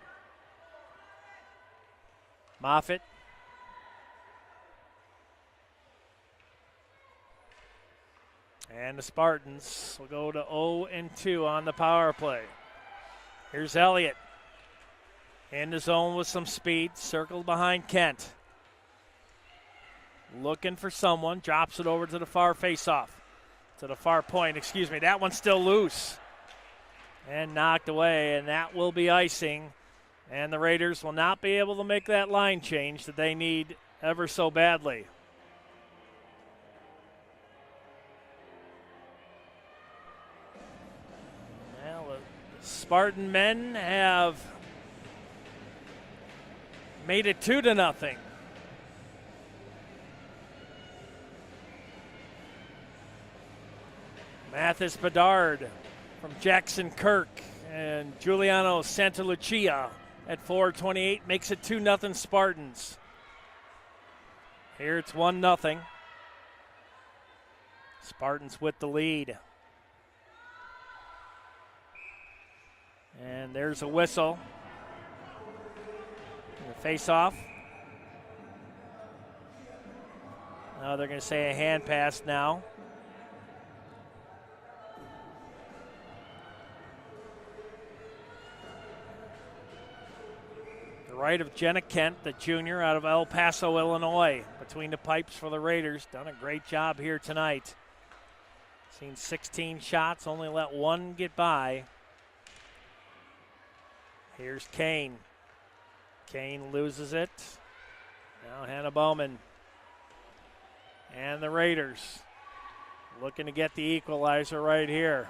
Moffitt. And the Spartans will go to 0-2 on the power play. Here's Elliott. In the zone with some speed. Circled behind Kent. Looking for someone. Drops it over to the far faceoff. To the far point, excuse me. That one's still loose. And knocked away, and that will be icing. And the Raiders will not be able to make that line change that they need ever so badly. Well, the Spartan men have made it 2-0. Mathis Bedard from Jackson Kirk and Giuliano Santalucia at 4:28 makes it 2-0 Spartans. Here it's 1-0. Spartans with the lead. And there's a whistle. The face-off. Now they're going to say a hand pass now. The right of Jenna Kent, the junior out of El Paso, Illinois. Between the pipes for the Raiders. Done a great job here tonight. Seen 16 shots, only let one get by. Here's Kane. Kane loses it. Now Hannah Bowman. And the Raiders looking to get the equalizer right here.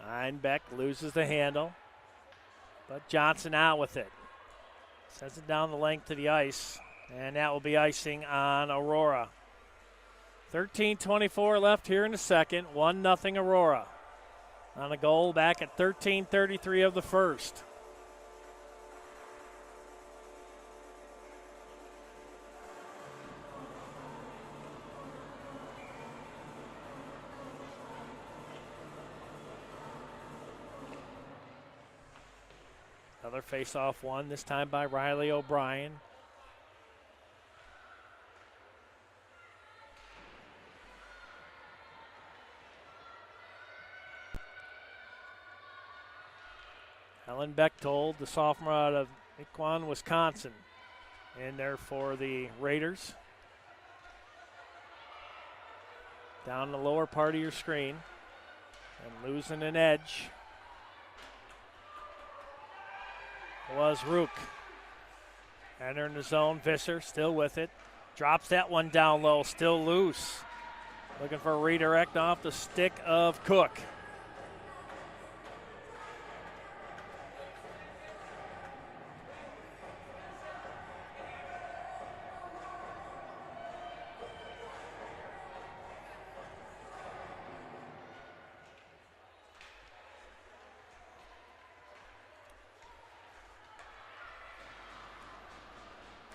Einbeck loses the handle, but Johnson out with it. Sends it down the length of the ice, and that will be icing on Aurora. 13:24 left here in the second. 1-0 Aurora. On a goal back at 13:33 of the first. Another face-off one, this time by Riley O'Brien. Helen Bechtold, the sophomore out of Equan, Wisconsin, in there for the Raiders. Down the lower part of your screen and losing an edge was Rook. Entering the zone, Visser still with it. Drops that one down low, still loose. Looking for a redirect off the stick of Cook.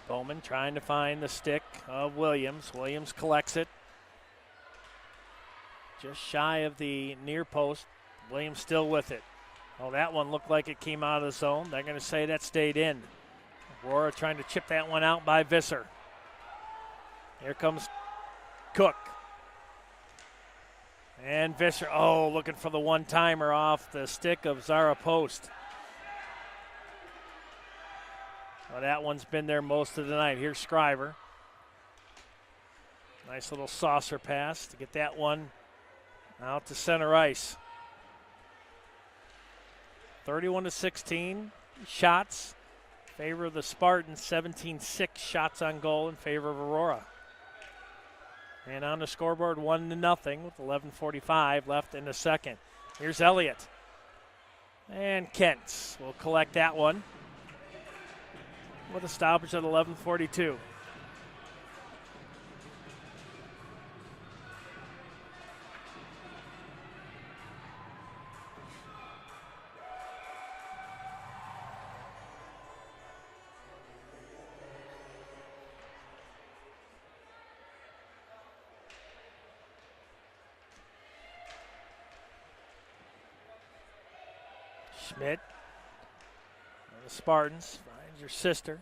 Bowman trying to find the stick of Williams. Williams collects it. Just shy of the near post. Williams still with it. Oh, that one looked like it came out of the zone. They're going to say that stayed in. Aurora trying to chip that one out by Visser. Here comes Cook. And Visser, looking for the one-timer off the stick of Zara Post. Well, that one's been there most of the night. Here's Scriver. Nice little saucer pass to get that one out to center ice. 31-16 shots in favor of the Spartans. 17-6 shots on goal in favor of Aurora. And on the scoreboard, 1-0 with 11:45 left in the second. Here's Elliott. And Kent will collect that one with a stoppage at 11:42. Schmidt, and the Spartans, finds your sister,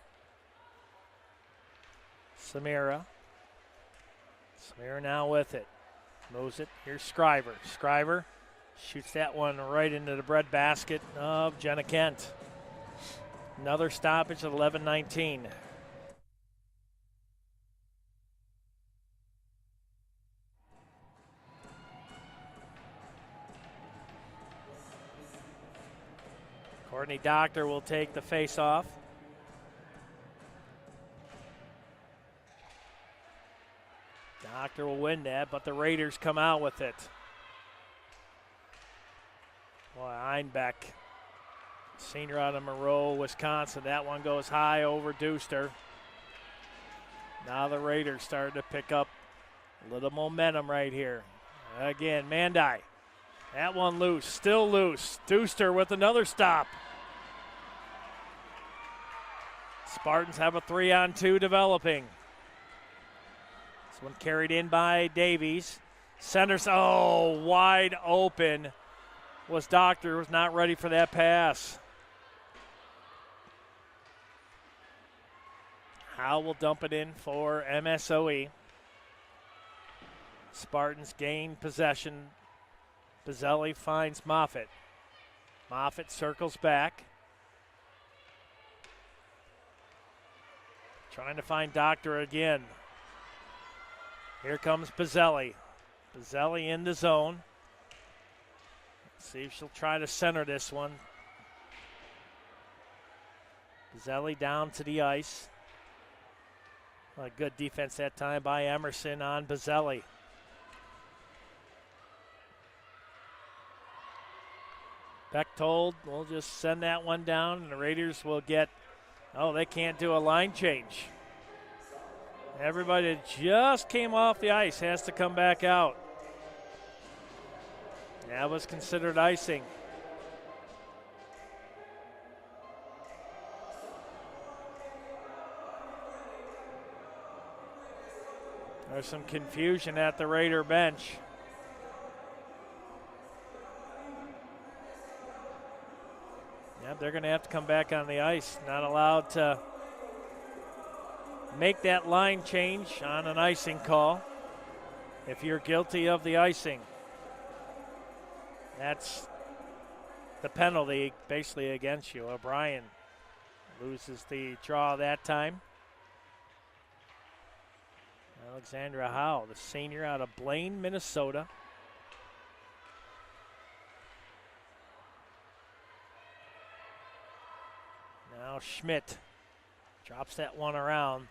Samira. Samira now with it, moves it, here's Scriver. Scriver shoots that one right into the breadbasket of Jenna Kent. Another stoppage at 11:19. Courtney Doctor will take the face-off. Doctor will win that, but the Raiders come out with it. Boy, Einbeck, senior out of Monroe, Wisconsin. That one goes high over Deuster. Now the Raiders starting to pick up a little momentum right here. Again, Mandai. That one loose, still loose. Deuster with another stop. Spartans have a 3-on-2 developing. This one carried in by Davies. Centers, wide open. Doctor was not ready for that pass. Howe will dump it in for MSOE. Spartans gain possession. Bazzelli finds Moffitt. Moffitt circles back. Trying to find Doctor again. Here comes Bazzelli. Bazzelli in the zone. Let's see if she'll try to center this one. Bazzelli down to the ice. Well, good defense that time by Emerson on Bazzelli. Bechtold will just send that one down, and the Raiders will get, they can't do a line change. Everybody that just came off the ice has to come back out. That was considered icing. There's some confusion at the Raider bench. Yep, they're going to have to come back on the ice. Not allowed to make that line change on an icing call if you're guilty of the icing. That's the penalty basically against you. O'Brien loses the draw that time. Alexandra Howe, the senior out of Blaine, Minnesota. Now Schmidt drops that one around.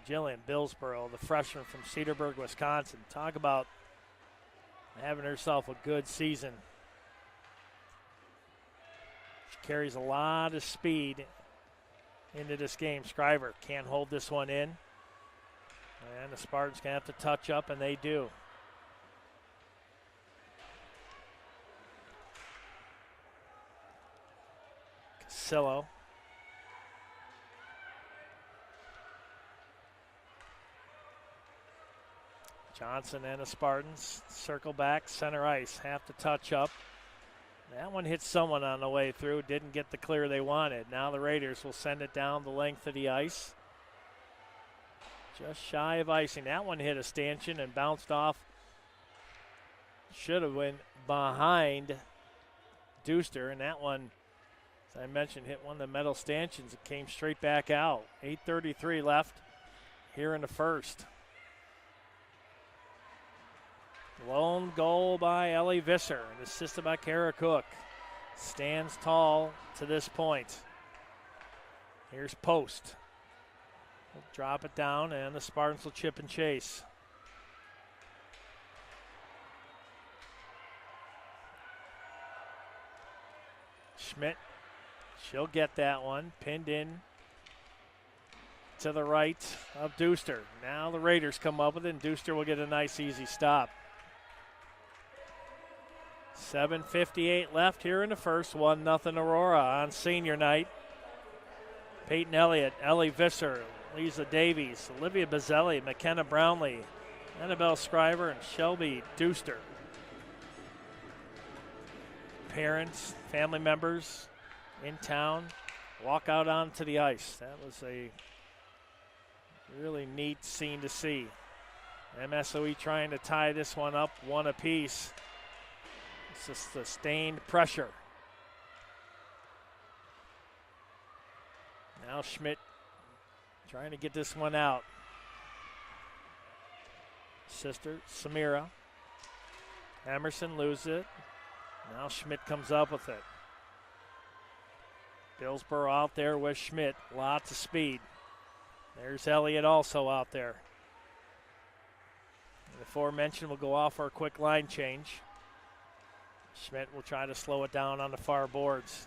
Jillian Billsborough, the freshman from Cedarburg, Wisconsin. Talk about having herself a good season. She carries a lot of speed into this game. Scriver can't hold this one in. And the Spartans going to have to touch up, and they do. Casillo. Johnson and the Spartans circle back, center ice, have to touch up. That one hit someone on the way through, didn't get the clear they wanted. Now the Raiders will send it down the length of the ice. Just shy of icing. That one hit a stanchion and bounced off. Should have went behind Deuster, and that one As I mentioned, hit one of the metal stanchions. It came straight back out. 8:33 left here in the first. Lone goal by Ellie Visser, and assisted by Kara Cook. Stands tall to this point. Here's Post. We'll drop it down, and the Spartans will chip and chase. Schmidt, she'll get that one. Pinned in to the right of Deuster. Now the Raiders come up with it, and Deuster will get a nice, easy stop. 7:58 left here in the first. 1-0 Aurora on senior night. Peyton Elliott, Ellie Visser, Lisa Davies, Olivia Bazzelli, McKenna Brownlee, Annabelle Scriver, and Shelby Deuster. Parents, family members in town walk out onto the ice. That was a really neat scene to see. MSOE trying to tie this one up, one apiece. It's a sustained pressure. Now Schmidt trying to get this one out. Sister Samira. Emerson loses it. Now Schmidt comes up with it. Billsboro out there with Schmidt. Lots of speed. There's Elliott also out there. The aforementioned will go off for a quick line change. Schmidt will try to slow it down on the far boards.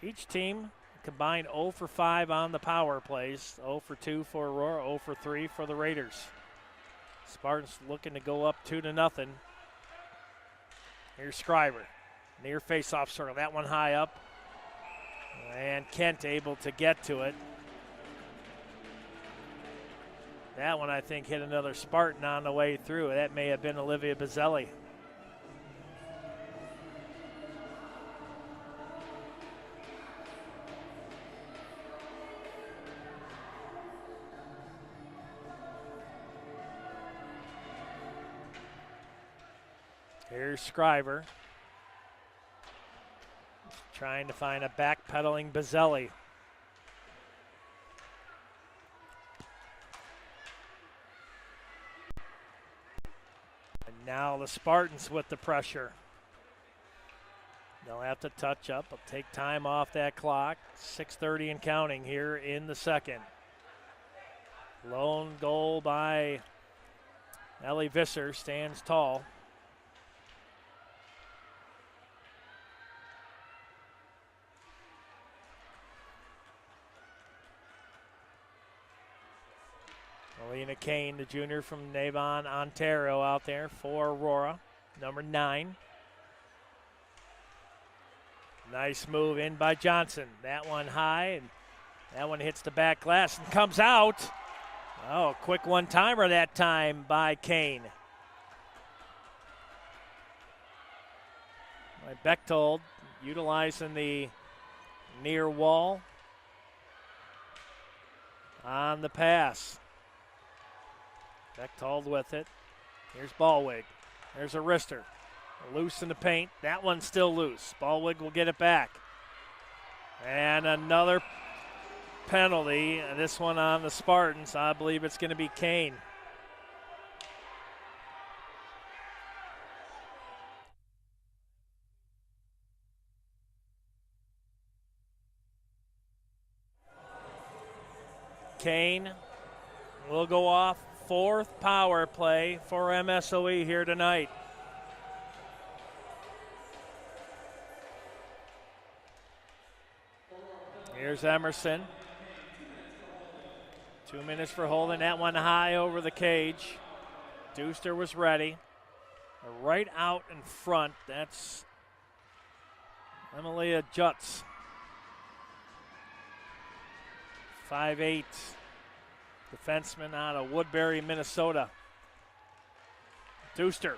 Each team combined 0 for 5 on the power plays. 0 for 2 for Aurora, 0 for 3 for the Raiders. Spartans looking to go up 2-0. Here's Scriver. Near face-off circle. That one high up. And Kent able to get to it. That one, I think, hit another Spartan on the way through. That may have been Olivia Bazzelli. Here's Scriver. Trying to find a backpedaling Bazzelli. And now the Spartans with the pressure. They'll have to touch up. They'll take time off that clock. 6:30 and counting here in the second. Lone goal by Ellie Visser, stands tall. Alina Kane, the junior from Navon, Ontario, out there for Aurora, number 9. Nice move in by Johnson. That one high, and that one hits the back glass and comes out. Oh, quick one-timer that time by Kane. By Bechtold, utilizing the near wall on the pass. Bechtold with it. Here's Ballwig. There's a wrister. Loose in the paint. That one's still loose. Ballwig will get it back. And another penalty. This one on the Spartans. I believe it's going to be Kane. Kane will go off. 4th power play for MSOE here tonight. Here's Emerson. 2 minutes for holding that one high over the cage. Deuster was ready. Right out in front, that's Emilia Jutz. 5'8". Defenseman out of Woodbury, Minnesota. Deuster.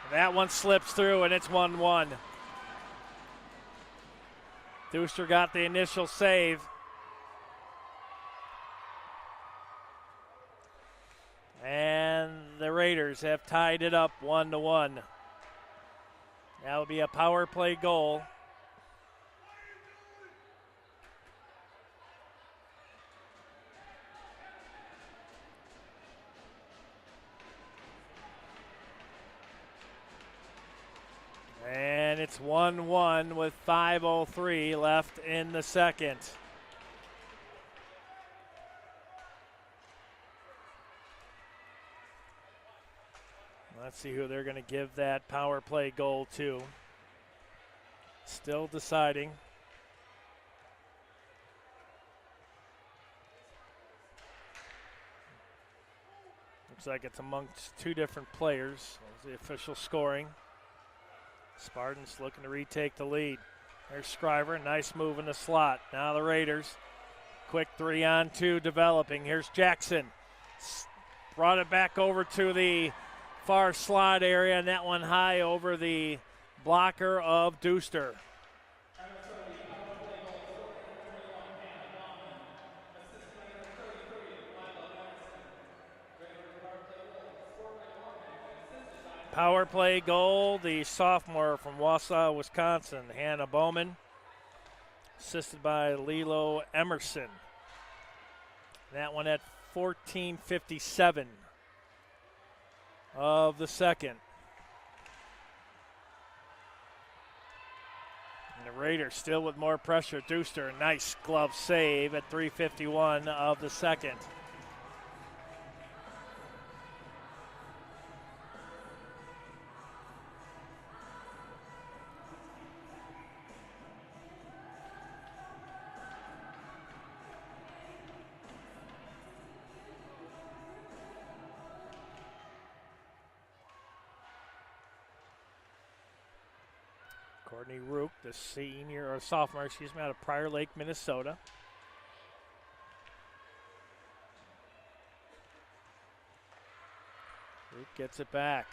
That one slips through, and it's 1-1. Deuster got the initial save. And the Raiders have tied it up 1-1. That will be a power play goal It's 1-1 with 5:03 left in the second. Let's see who they're going to give that power play goal to. Still deciding. Looks like it's amongst two different players. There's the official scoring. Spartans looking to retake the lead. There's Scriver, nice move in the slot. Now the Raiders, quick 3-on-2 developing. Here's Jackson. Brought it back over to the far slot area, and that one high over the blocker of Deuster. Power play goal, the sophomore from Wausau, Wisconsin, Hannah Bowman, assisted by Lilo Emerson. That one at 14:57 of the second. And the Raiders still with more pressure. Deuster, a nice glove save at 3:51 of the second. Courtney Rook, the senior or sophomore, out of Prior Lake, Minnesota. Rook gets it back.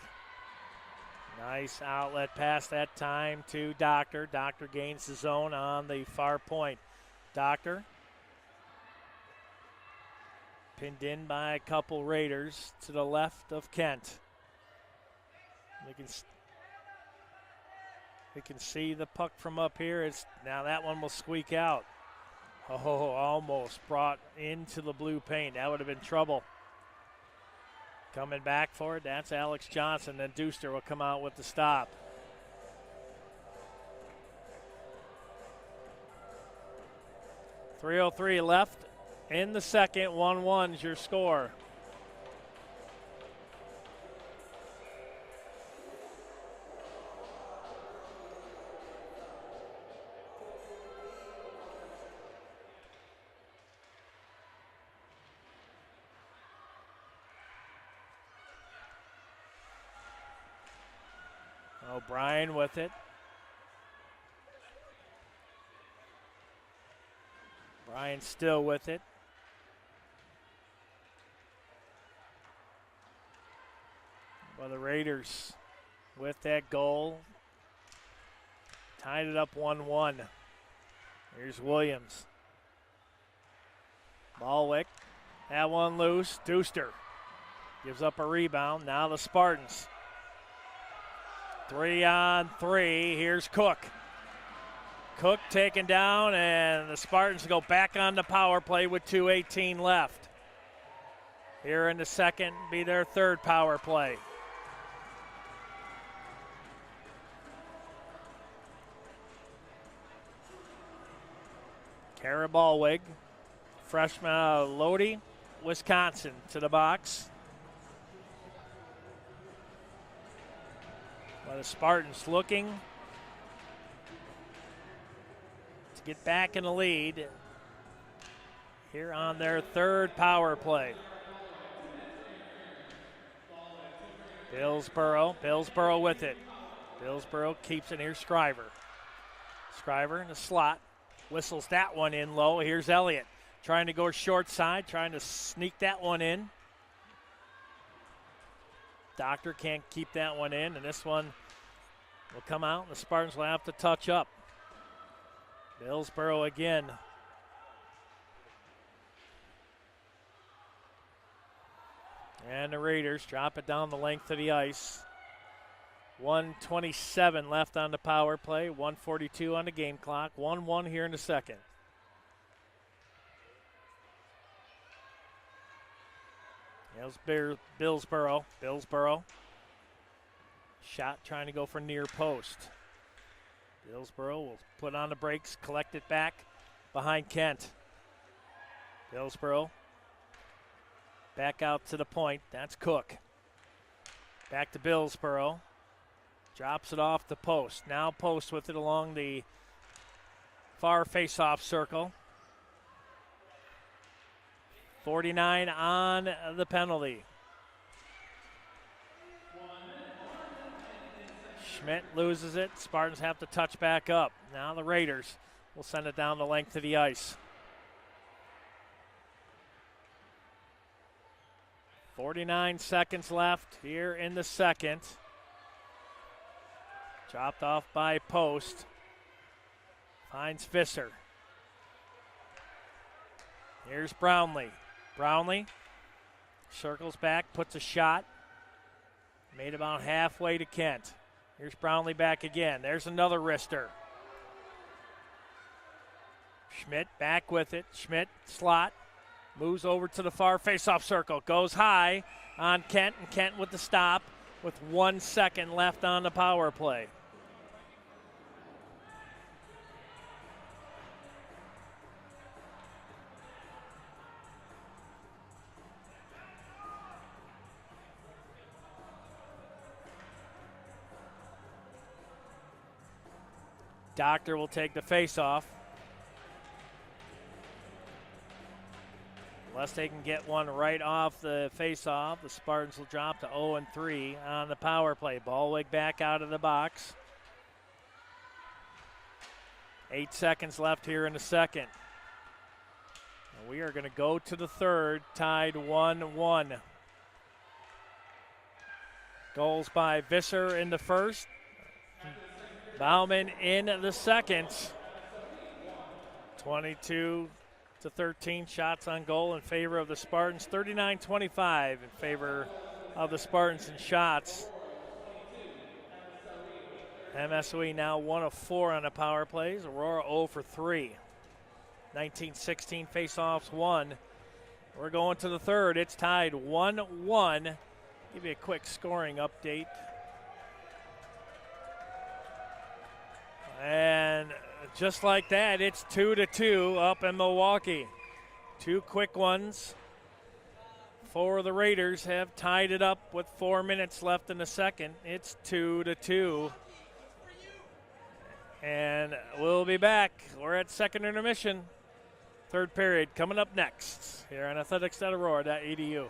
Nice outlet pass that time to Doctor. Doctor gains the zone on the far point. Doctor pinned in by a couple Raiders to the left of Kent. We can see the puck from up here. Now that one will squeak out. Oh, almost brought into the blue paint. That would have been trouble. Coming back for it, that's Alex Johnson. Then Deuster will come out with the stop. .303 left in the second. 1-1 is your score. O'Brien with it. Bryan still with it. Well, the Raiders with that goal tied it up 1-1. Here's Williams. Ballwick, that one loose. Deuster gives up a rebound. Now the Spartans. 3-on-3. Here's Cook. Cook taken down, and the Spartans go back on the power play with 2:18 left. Here in the second, be their third power play. Kara Ballwig, freshman out of Lodi, Wisconsin, to the box. Well, the Spartans looking to get back in the lead here on their third power play. Billsboro with it. Billsboro keeps it. Here's Scriver. Scriver in the slot. Whistles that one in low. Here's Elliott trying to go short side, trying to sneak that one in. Doctor can't keep that one in, and this one will come out, and the Spartans will have to touch up. Billsboro again. And the Raiders drop it down the length of the ice. 1:27 left on the power play, 1:42 on the game clock, 1-1 here in the second. There's Billsboro. Shot trying to go for near post. Hillsboro will put on the brakes, collect it back behind Kent. Hillsboro back out to the point. That's Cook. Back to Hillsboro. Drops it off the post. Now Post with it along the far face-off circle. 49 on the penalty. Schmidt loses it. Spartans have to touch back up. Now the Raiders will send it down the length of the ice. 49 seconds left here in the second. Dropped off by Post. Finds Visser. Here's Brownlee. Brownlee circles back, puts a shot. Made about halfway to Kent. Here's Brownlee back again. There's another wrister. Schmidt back with it. Schmidt slot. Moves over to the far faceoff circle. Goes high on Kent, and Kent with the stop with 1 second left on the power play. Doctor will take the faceoff. Unless they can get one right off the faceoff, the Spartans will drop to 0-3 on the power play. Ballwig back out of the box. 8 seconds left here in the second. And we are going to go to the third, tied 1-1. Goals by Visser in the first. Bauman in the second. 22-13 shots on goal in favor of the Spartans. 39-25 in favor of the Spartans in shots. MSOE now 1 of 4 on the power plays. Aurora 0 for 3. 19-16 faceoffs won. We're going to the third. It's tied 1-1. Give you a quick scoring update. And just like that, it's 2-2 up in Milwaukee. 2 quick ones for the Raiders have tied it up with 4 minutes left in the second. It's 2-2. And we'll be back. We're at second intermission. Third period coming up next here on athletics.aurora.edu.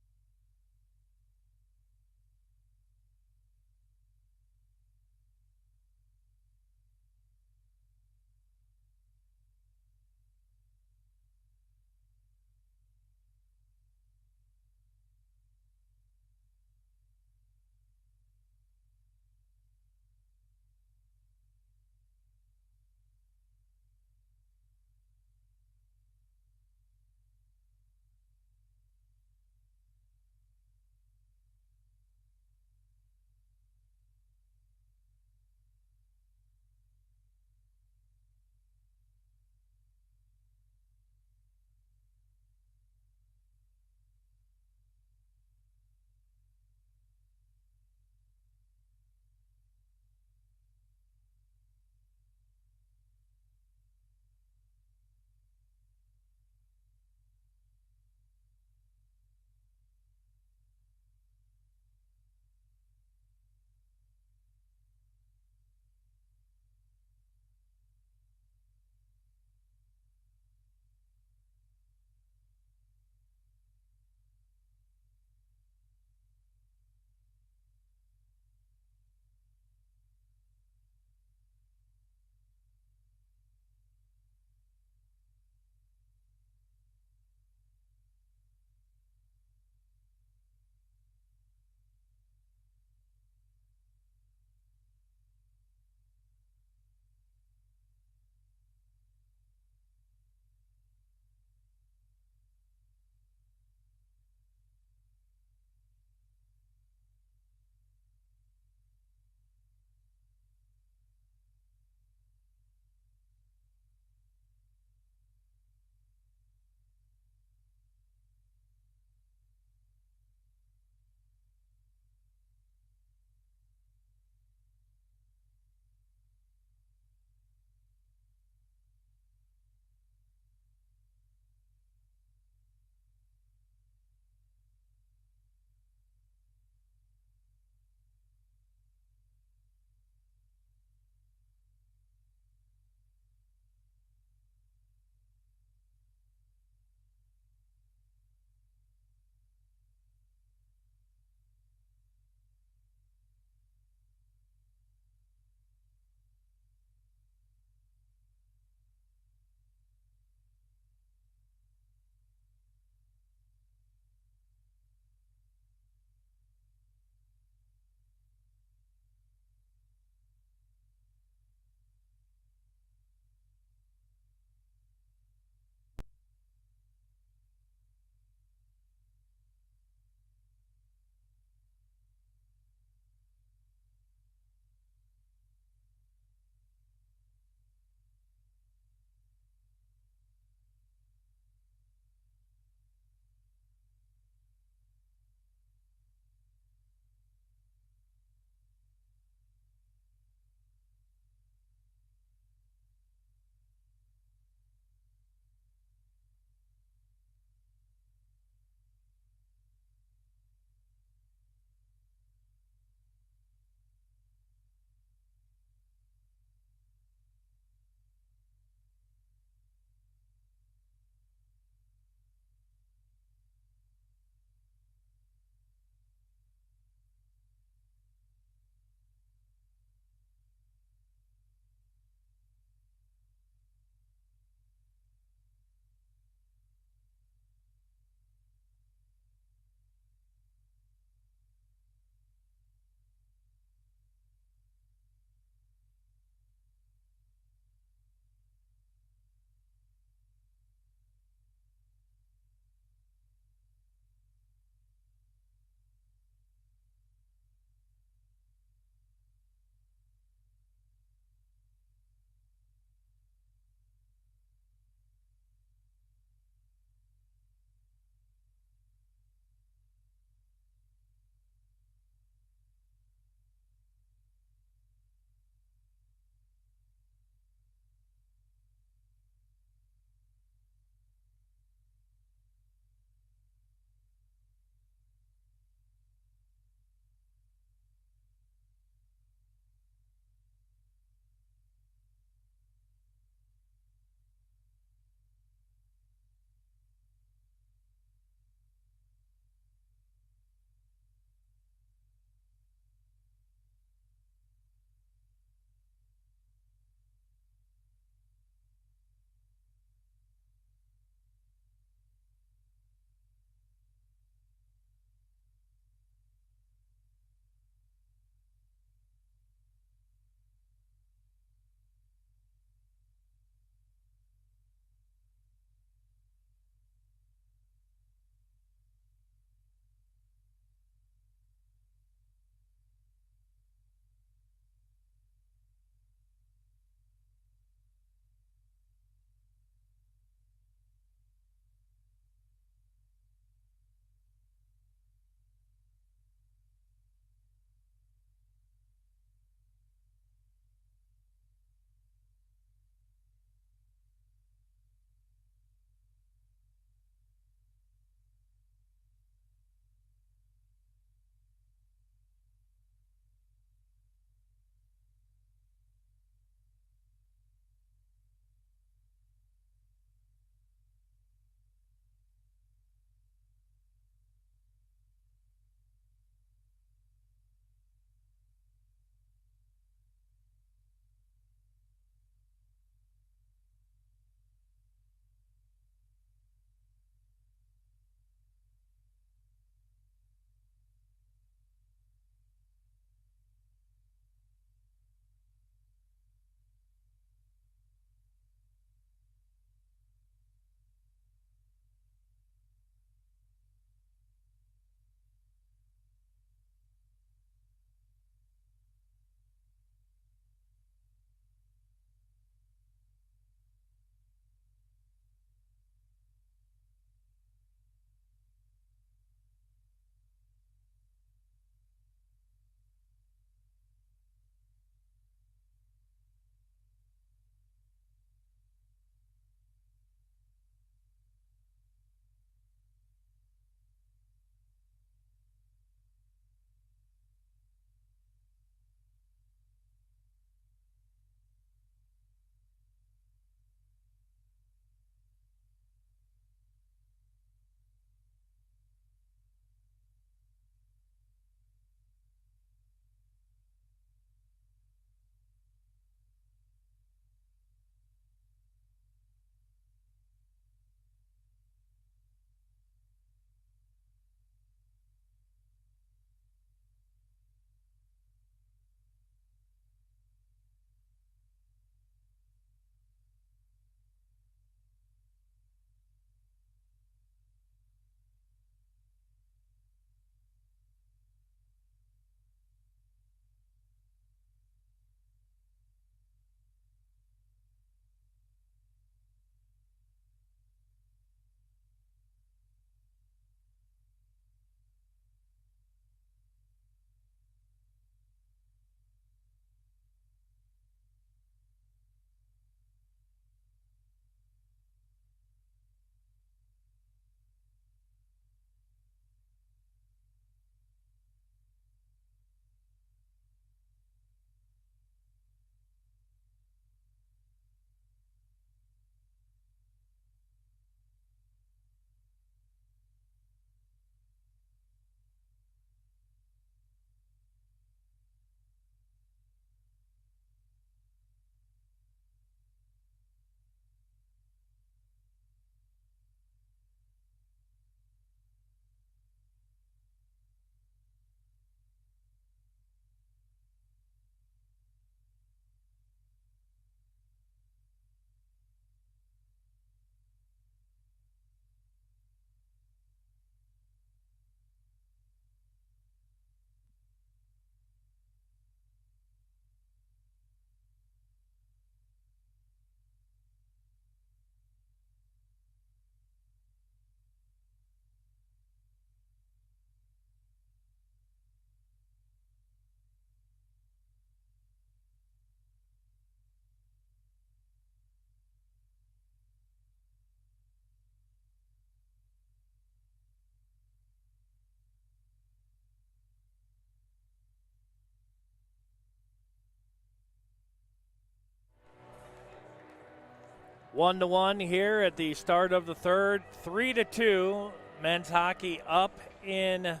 1-1 here at the start of the third. 3-2. Men's hockey up in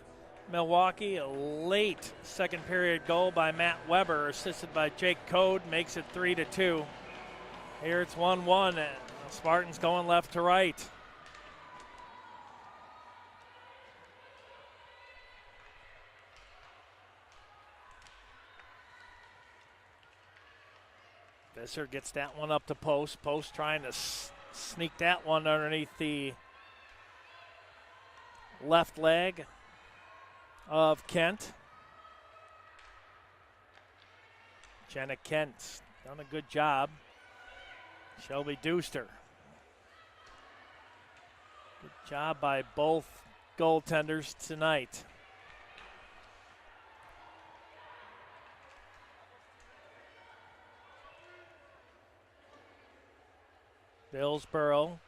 Milwaukee. A late second period goal by Matt Weber, assisted by Jake Code, makes it 3-2. Here it's 1-1. Spartans going left to right. Visser gets that one up to Post. Post trying to sneak that one underneath the left leg of Kent. Jenna Kent's done a good job. Shelby Deuster. Good job by both goaltenders tonight. Billsboro.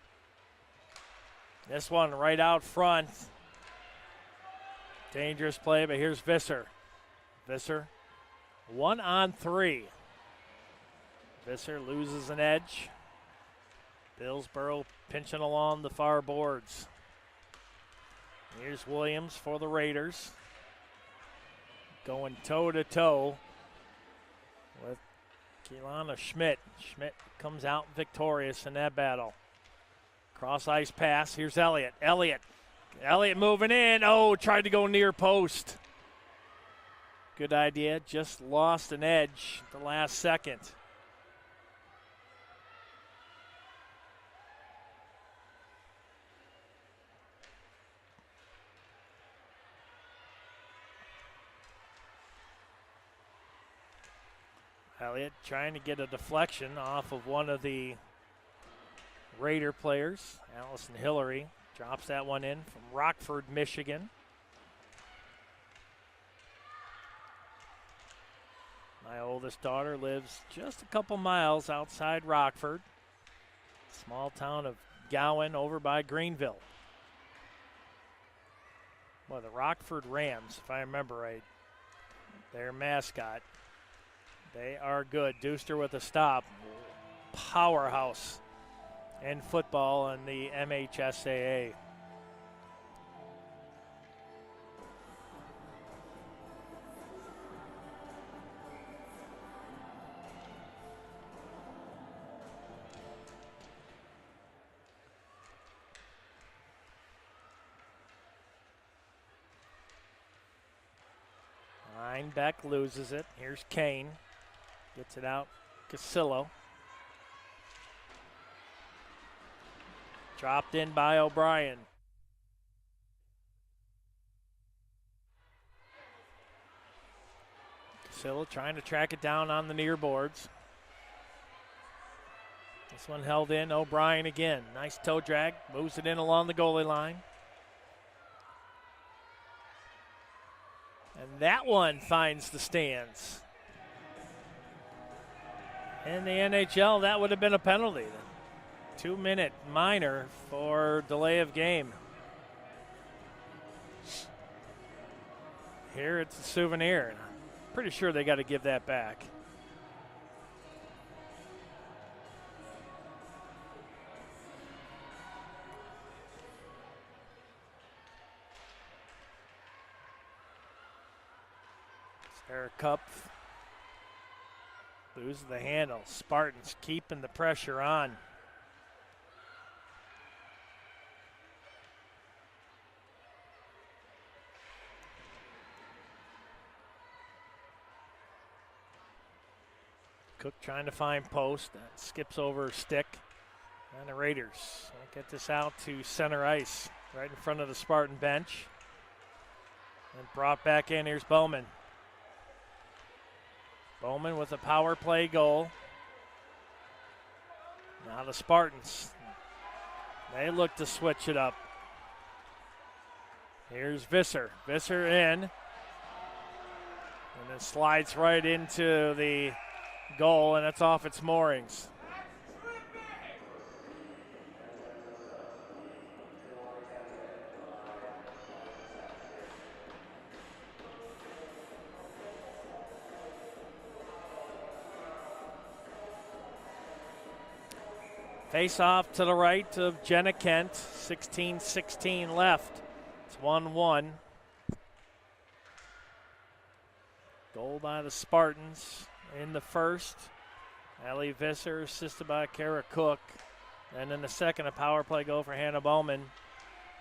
This one right out front. Dangerous play, but here's Visser. Visser, 1-on-3. Visser loses an edge. Billsboro pinching along the far boards. Here's Williams for the Raiders. Going toe-to-toe with Keilana Schmidt. Schmidt comes out victorious in that battle. Cross ice pass. Here's Elliott. Elliott moving in. Oh, tried to go near post. Good idea. Just lost an edge at the last second. Elliott trying to get a deflection off of one of the Raider players. Allison Hillary drops that one in from Rockford, Michigan. My oldest daughter lives just a couple miles outside Rockford. Small town of Gowan over by Greenville. Well, the Rockford Rams, if I remember right, their mascot. They are good. Deuster with a stop. Powerhouse in football in the MHSAA. Beck loses it. Here's Kane. Gets it out. Casillo. Dropped in by O'Brien. Casillo trying to track it down on the near boards. This one held in. O'Brien again. Nice toe drag. Moves it in along the goalie line. And that one finds the stands. In the NHL, that would have been a penalty. 2-minute minor for delay of game. Here it's a souvenir. Pretty sure they got to give that back. Sarah Cup loses the handle. Spartans keeping the pressure on. Cook trying to find post. That skips over a stick. And the Raiders will get this out to center ice, right in front of the Spartan bench. And brought back in. Here's Bowman. Bowman with a power play goal. Now the Spartans. They look to switch it up. Here's Visser. Visser in. And it slides right into the goal, and it's off its moorings. Face off to the right of Jenna Kent. 16-16 left. It's 1-1. Goal by the Spartans in the first. Ellie Visser assisted by Kara Cook. And in the second, a power play goal for Hannah Bowman,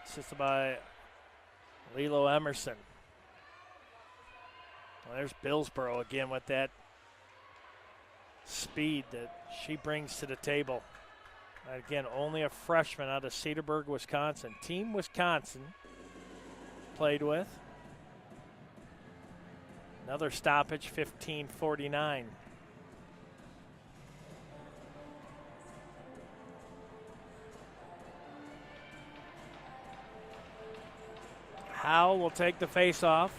assisted by Lilo Emerson. Well, there's Billsboro again with that speed that she brings to the table. Again, only a freshman out of Cedarburg, Wisconsin. Team Wisconsin played with. Another stoppage, 15:49. Howell will take the face-off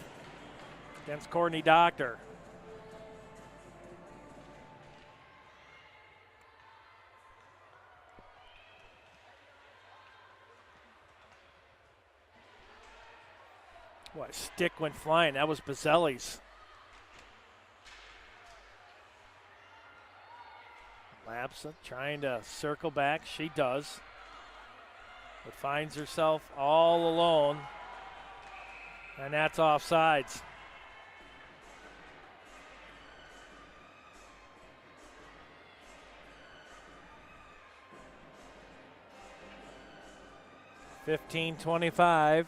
against Courtney Doctor. What, stick went flying. That was Bazzelli's. Lapsa trying to circle back. She does. But finds herself all alone. And that's offsides. $15.25.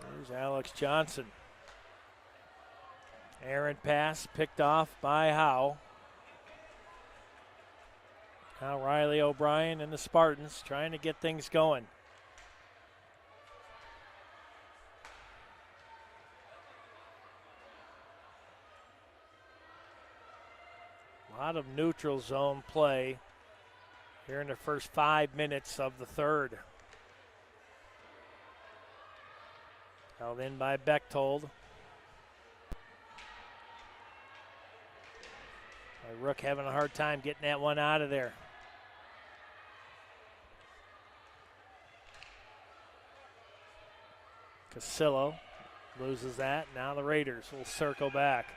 There's Alex Johnson. Errant pass picked off by Howe. Now Riley O'Brien and the Spartans trying to get things going. A lot of neutral zone play here in the first 5 minutes of the third. Held in by Bechtold. Rook having a hard time getting that one out of there. Casillo loses that. Now the Raiders will circle back.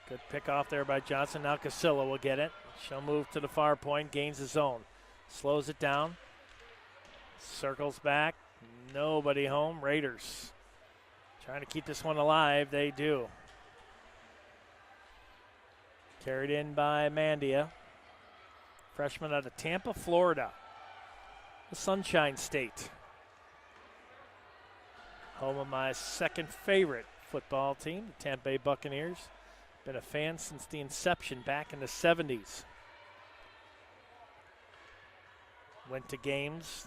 Good pick off there by Johnson. Now Casillo will get it. She'll move to the far point, gains the zone. Slows it down. Circles back. Nobody home. Raiders trying to keep this one alive. They do. Carried in by Mandia. Freshman out of Tampa, Florida. The Sunshine State. Home of my second favorite football team, the Tampa Bay Buccaneers. Been a fan since the inception back in the 70s. Went to games.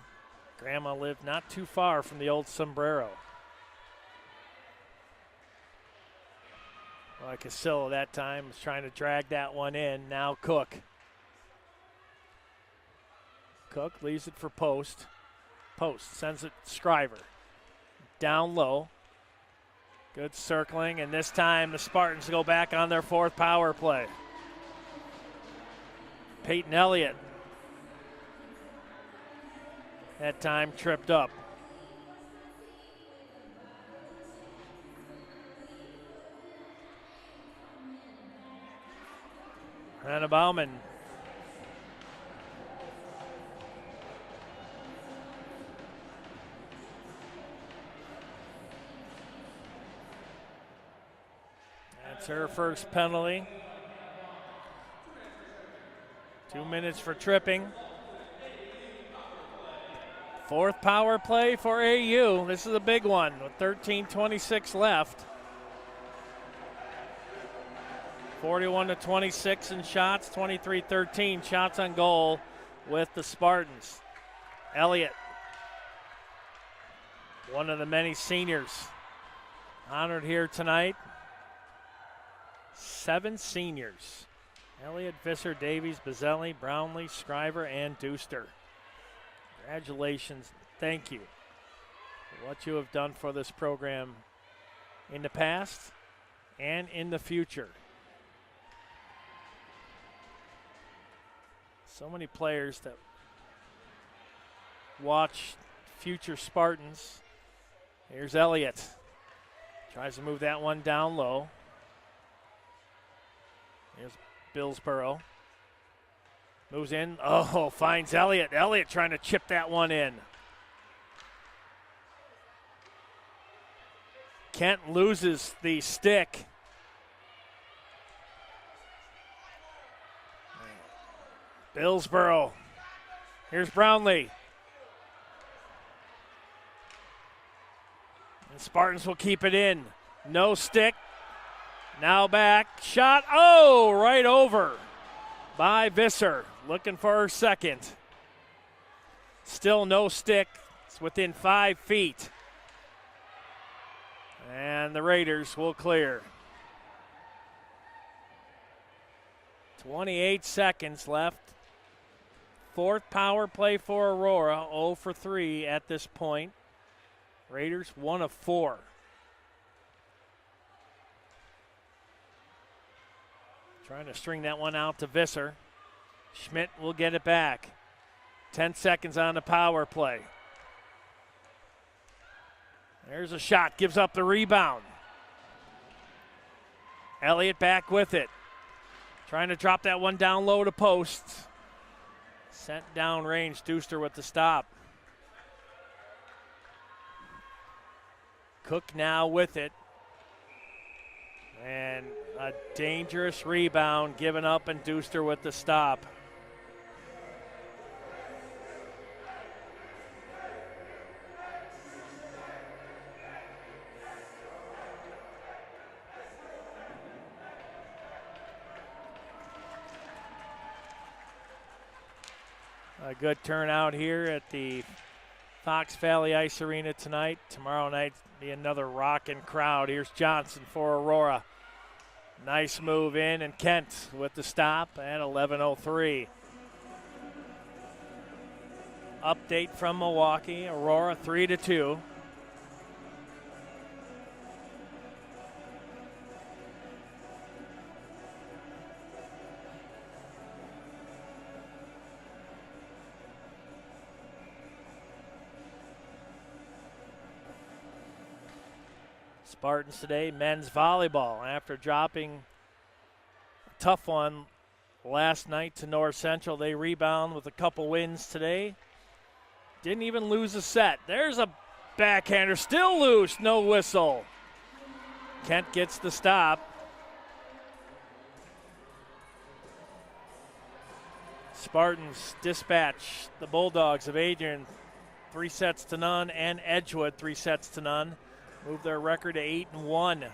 Grandma lived not too far from the old Sombrero. Well, Casillo that time was trying to drag that one in. Now Cook. Cook leaves it for Post. Post sends it Scriver. Down low. Good circling, and this time the Spartans go back on their fourth power play. Peyton Elliott. That time tripped up. Hannah Bauman. That's her first penalty. 2 minutes for tripping. Fourth power play for AU. This is a big one with 13:26 left. 41-26 in shots, 23-13 shots on goal with the Spartans. Elliott, one of the many seniors honored here tonight. 7 seniors. Elliott, Visser, Davies, Bazzelli, Brownlee, Scriver, and Deuster. Congratulations. Thank you for what you have done for this program in the past and in the future. So many players that watch future Spartans. Here's Elliott. Tries to move that one down low. Here's Billsboro. Moves in. Oh, finds Elliott. Elliott trying to chip that one in. Kent loses the stick. Billsboro. Here's Brownlee. And Spartans will keep it in. No stick. Now back. Shot. Oh, right over by Visser. Looking for her second. Still no stick. It's within 5 feet. And the Raiders will clear. 28 seconds left. Fourth power play for Aurora, 0 for 3 at this point. Raiders 1 of 4. Trying to string that one out to Visser. Schmidt will get it back. 10 seconds on the power play. There's a shot, gives up the rebound. Elliott back with it. Trying to drop that one down low to post. Sent down range, Deuster with the stop. Cook now with it. And a dangerous rebound given up, and Deuster with the stop. A good turnout here at the Fox Valley Ice Arena tonight. Tomorrow night be another rocking crowd. Here's Johnson for Aurora. Nice move in, and Kent with the stop at 11:03. Update from Milwaukee. Aurora 3-2. Spartans today, men's volleyball. After dropping a tough one last night to North Central, they rebound with a couple wins today. Didn't even lose a set. There's a backhander, still loose, no whistle. Kent gets the stop. Spartans dispatch the Bulldogs of Adrian 3-0, and Edgewood 3-0. Move their record to 8-1.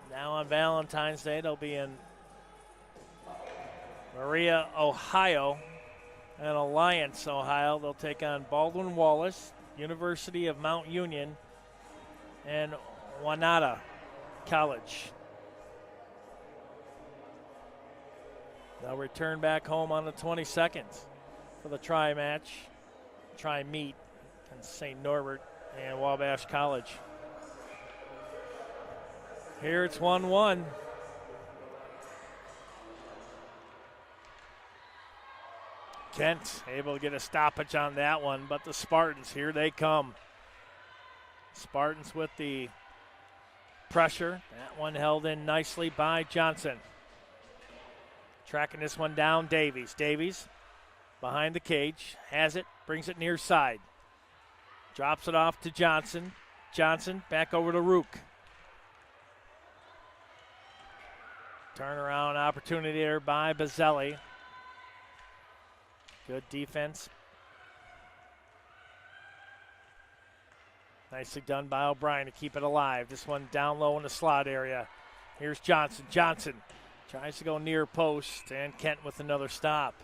Now on Valentine's Day, they'll be in Maria, Ohio, and Alliance, Ohio. They'll take on Baldwin Wallace, University of Mount Union, and Wanata College. They'll return back home on the 22nd for the tri-meet in St. Norbert and Wabash College. Here it's 1-1. Kent able to get a stoppage on that one, but the Spartans, here they come. Spartans with the pressure. That one held in nicely by Johnson. Tracking this one down, Davies. Davies behind the cage, has it, brings it near side. Drops it off to Johnson. Johnson back over to Rook. Turnaround opportunity there by Bazzelli. Good defense. Nicely done by O'Brien to keep it alive. This one down low in the slot area. Here's Johnson. Johnson tries to go near post, and Kent with another stop.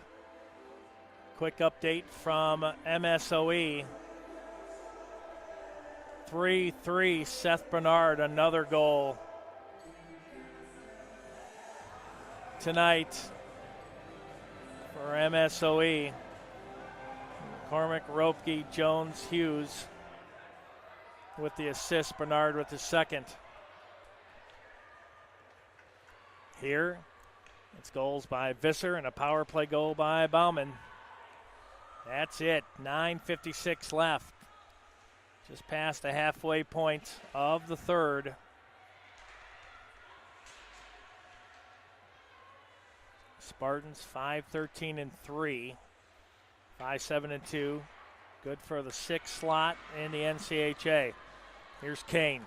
Quick update from MSOE. 3-3, Seth Bernard, another goal tonight for MSOE. Cormac, Ropke, Jones, Hughes with the assist. Bernard with the second. Here, it's goals by Visser and a power play goal by Bauman. That's it. 9:56 left. Just past the halfway point of the third. Spartans 5-13-3, 5-7-2. Good for the sixth slot in the NCHA. Here's Kane.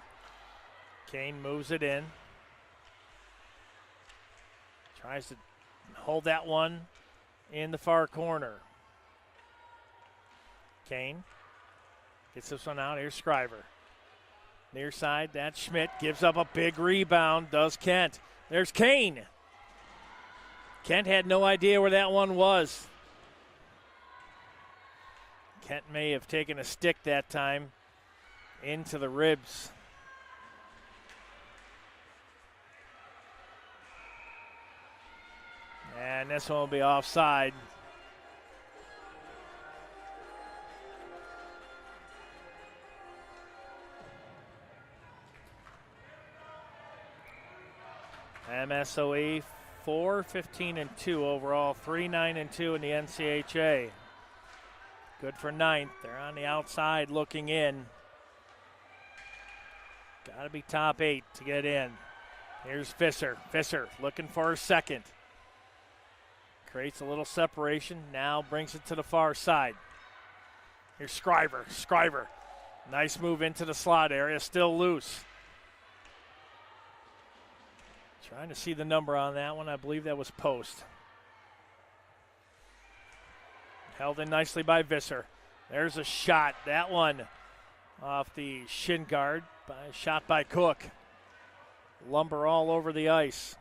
Kane moves it in. Tries to hold that one in the far corner. Kane gets this one out. Here's Scriver. Near side, that's Schmidt. Gives up a big rebound. Does Kent. There's Kane. Kent had no idea where that one was. Kent may have taken a stick that time into the ribs. And this one will be offside. MSOE 4-15-2 overall, 3-9-2 in the NCHA. Good for ninth. They're on the outside looking in. Got to be top 8 to get in. Here's Visser. Visser looking for a second. Creates a little separation. Now brings it to the far side. Here's Scriver. Scriver. Nice move into the slot area. Still loose. Trying to see the number on that one. I believe that was post. Held in nicely by Visser. There's a shot. That one off the shin guard. Shot by Cook. Lumber all over the ice.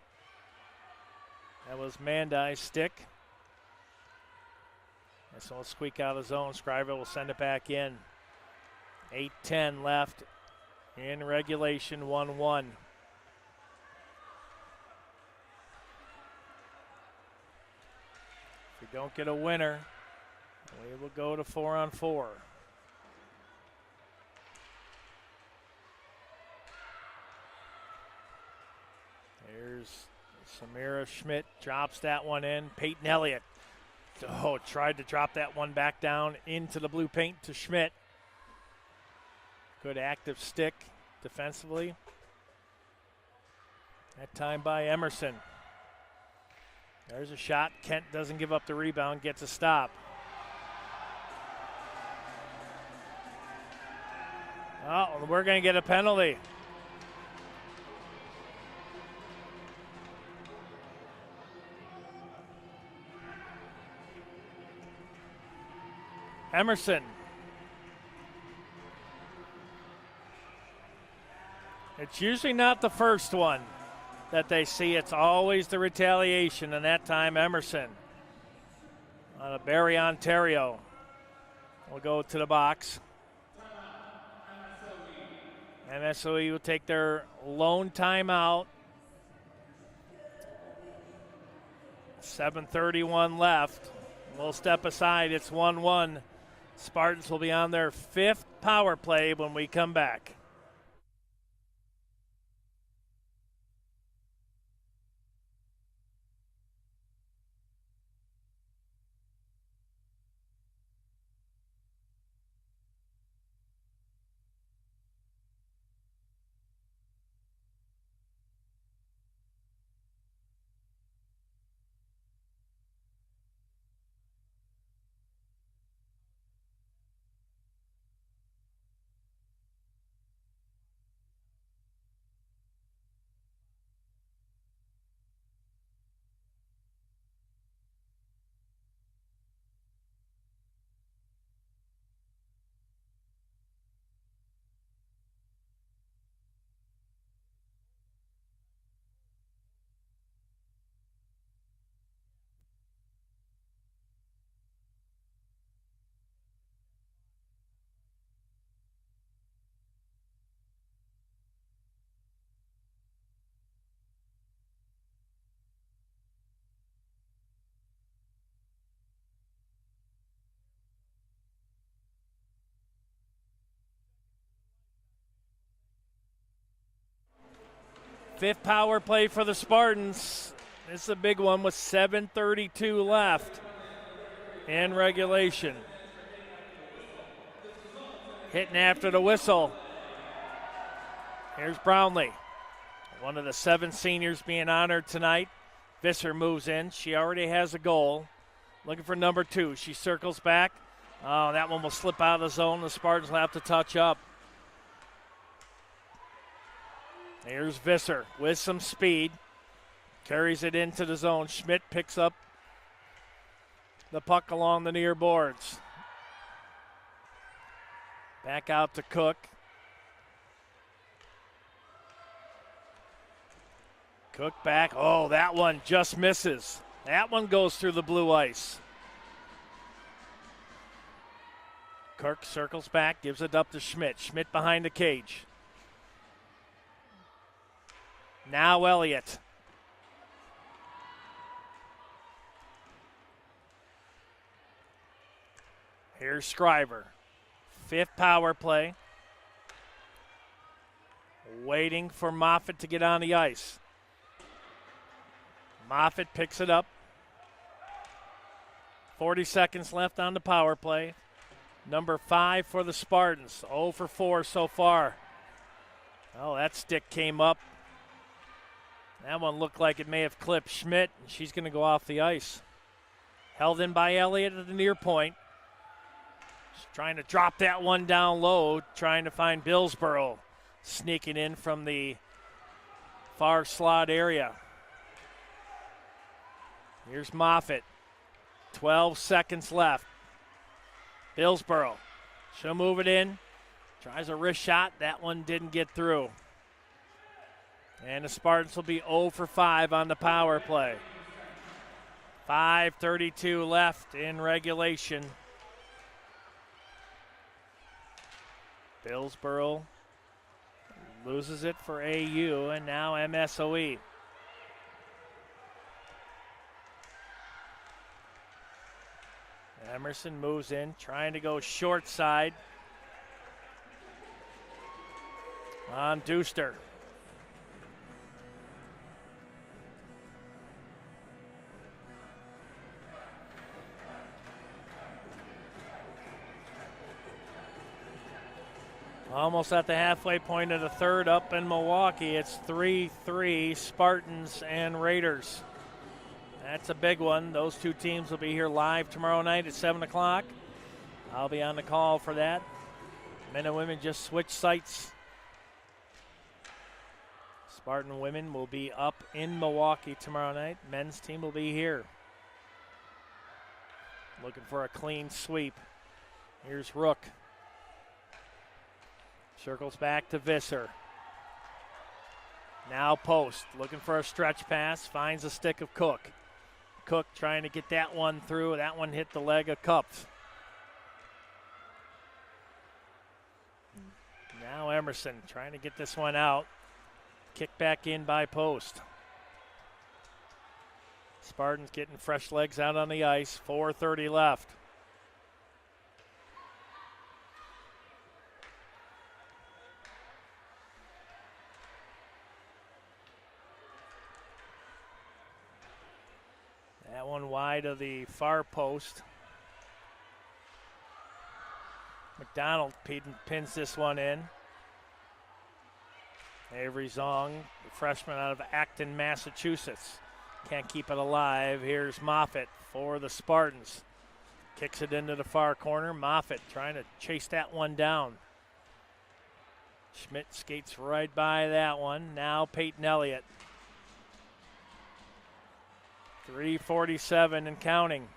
That was Mandai's stick. This one will squeak out of the zone. Scriver will send it back in. 8:10 left in regulation, 1-1. If we don't get a winner, we will go to 4-on-4. Here's Samira Schmidt, drops that one in. Peyton Elliott, tried to drop that one back down into the blue paint to Schmidt. Good active stick defensively. That time by Emerson. There's a shot. Kent doesn't give up the rebound, gets a stop. Oh, we're going to get a penalty. Emerson. It's usually not the first one that they see. It's always the retaliation, and that time Emerson on a Barrie, Ontario. Will go to the box. MSOE will take their lone timeout. 7:31 left. We'll step aside. It's 1-1. Spartans will be on their 5th power play when we come back. Fifth power play for the Spartans. This is a big one with 7:32 left in regulation. hitting after the whistle. Here's Brownlee, one of the 7 seniors being honored tonight. Visser moves in. She already has a goal. Looking for number 2. She circles back. Oh, that one will slip out of the zone. The Spartans will have to touch up. Here's Visser with some speed. Carries it into the zone. Schmidt picks up the puck along the near boards. Back out to Cook. Cook back. Oh, that one just misses. That one goes through the blue ice. Kirk circles back, gives it up to Schmidt. Schmidt behind the cage. Now Elliott. Here's Scriver. 5th power play. Waiting for Moffitt to get on the ice. Moffitt picks it up. 40 seconds left on the power play. Number 5 for the Spartans. 0 for 4 so far. Oh, that stick came up. That one looked like it may have clipped Schmidt, and she's going to go off the ice. Held in by Elliott at the near point. Just trying to drop that one down low, trying to find Billsborough sneaking in from the far slot area. Here's Moffitt. 12 seconds left. Billsborough. She'll move it in. Tries a wrist shot. That one didn't get through. And the Spartans will be 0 for 5 on the power play. 5:32 left in regulation. Billsborough loses it for AU, and now MSOE. Emerson moves in, trying to go short side on Deuster. Almost at the halfway point of the third up in Milwaukee. It's 3-3 Spartans and Raiders. That's a big one. Those two teams will be here live tomorrow night at 7 o'clock. I'll be on the call for that. Men and women just switched sites. Spartan women will be up in Milwaukee tomorrow night. Men's team will be here. Looking for a clean sweep. Here's Rook. Circles back to Visser. Now Post, looking for a stretch pass, finds a stick of Cook. Cook trying to get that one through. That one hit the leg of Kupf. Now Emerson trying to get this one out. Kick back in by Post. Spartans getting fresh legs out on the ice. 4:30 left. That one wide of the far post. McDonald pins this one in. Avery Zong, the freshman out of Acton, Massachusetts. Can't keep it alive. Here's Moffitt for the Spartans. Kicks it into the far corner. Moffitt trying to chase that one down. Schmidt skates right by that one. Now Peyton Elliott. 3:47 and counting.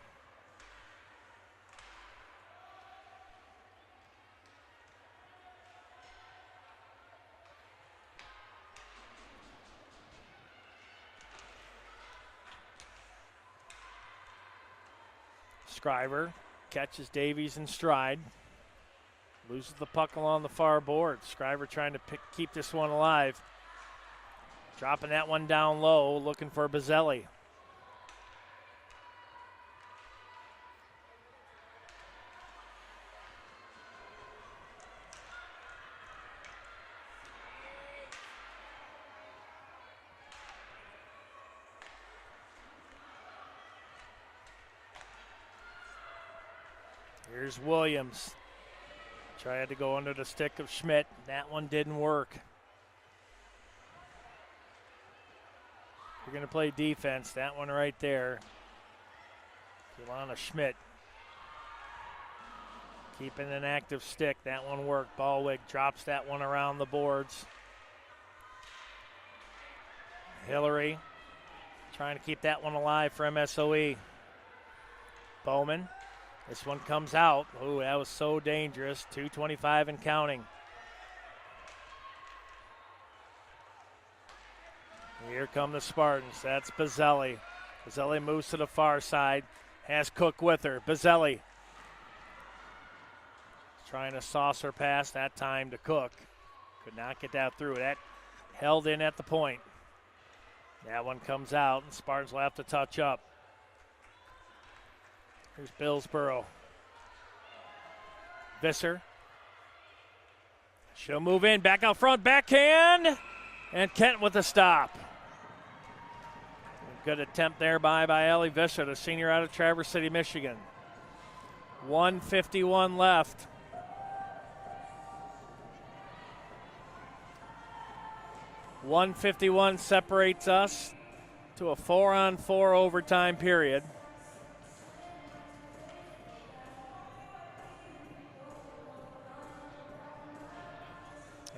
Scriver catches Davies in stride. Loses the puck along the far board. Scriver trying to keep this one alive. Dropping that one down low, looking for Bazzelli. Here's Williams Tried to go under the stick of Schmidt. That one didn't work. You're going to play defense. That one right there. Ilana Schmidt. Keeping an active stick. That one worked. Ballwig drops that one around the boards. Hillary trying to keep that one alive for MSOE. Bowman. This one comes out. Ooh, that was so dangerous. 2:25 and counting. Here come the Spartans. That's Bazzelli. Bazzelli moves to the far side. Has Cook with her. Bazzelli trying to saucer pass that time to Cook. Could not get that through. That held in at the point. That one comes out, and Spartans will have to touch up. Here's Billsboro. Visser. She'll move in. Back out front. Backhand. And Kent with a stop. Good attempt there by Ellie Visser, the senior out of Traverse City, Michigan. 1:51 left. .151 separates us to a 4-on-4 overtime period.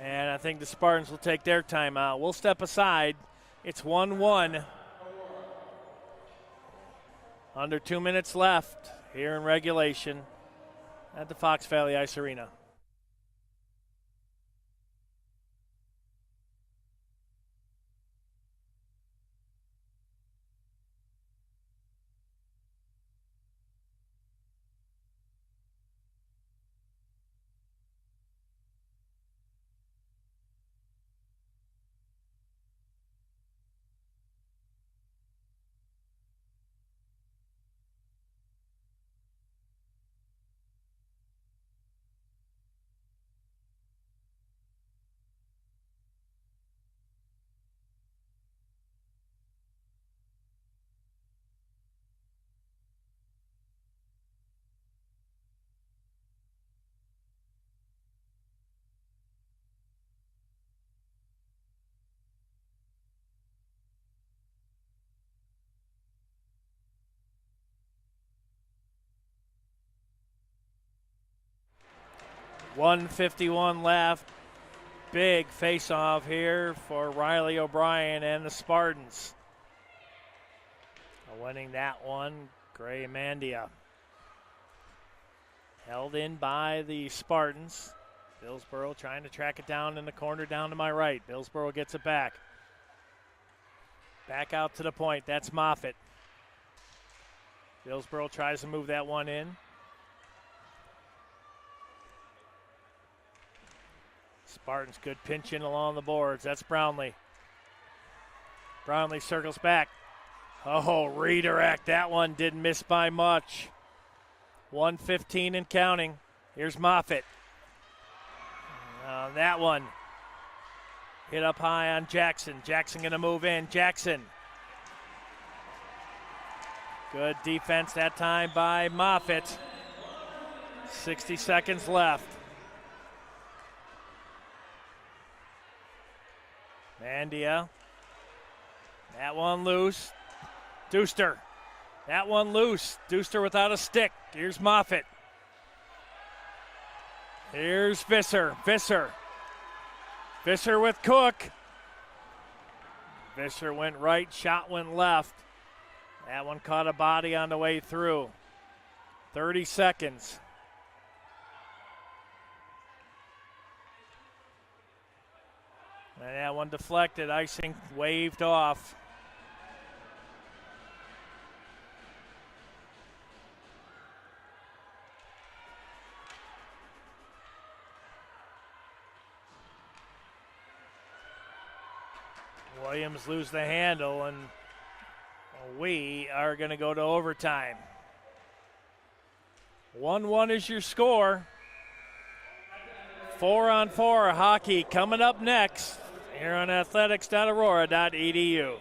And I think the Spartans will take their timeout. We'll step aside. It's 1-1. Under 2 minutes left here in regulation at the Fox Valley Ice Arena. .151 left. Big face-off here for Riley O'Brien and the Spartans. Winning that one, Gray Mandia. Held in by the Spartans. Billsboro trying to track it down in the corner down to my right. Billsboro gets it back. Back out to the point. That's Moffitt. Billsboro tries to move that one in. Spartans good pinch in along the boards. That's Brownlee. Brownlee circles back. Oh, redirect. That one didn't miss by much. 1:15 and counting. Here's Moffitt. That one hit up high on Jackson. Jackson going to move in. Jackson. Good defense that time by Moffitt. 60 seconds left. Mandia. That one loose. Deuster. That one loose. Deuster without a stick. Here's Moffitt. Here's Visser. Visser. Visser with Cook. Visser went right, shot went left. That one caught a body on the way through. 30 seconds. And that one deflected, icing waved off. Williams lose the handle, and we are going to go to overtime. 1-1 is your score. 4-on-4 hockey coming up next here on athletics.aurora.edu.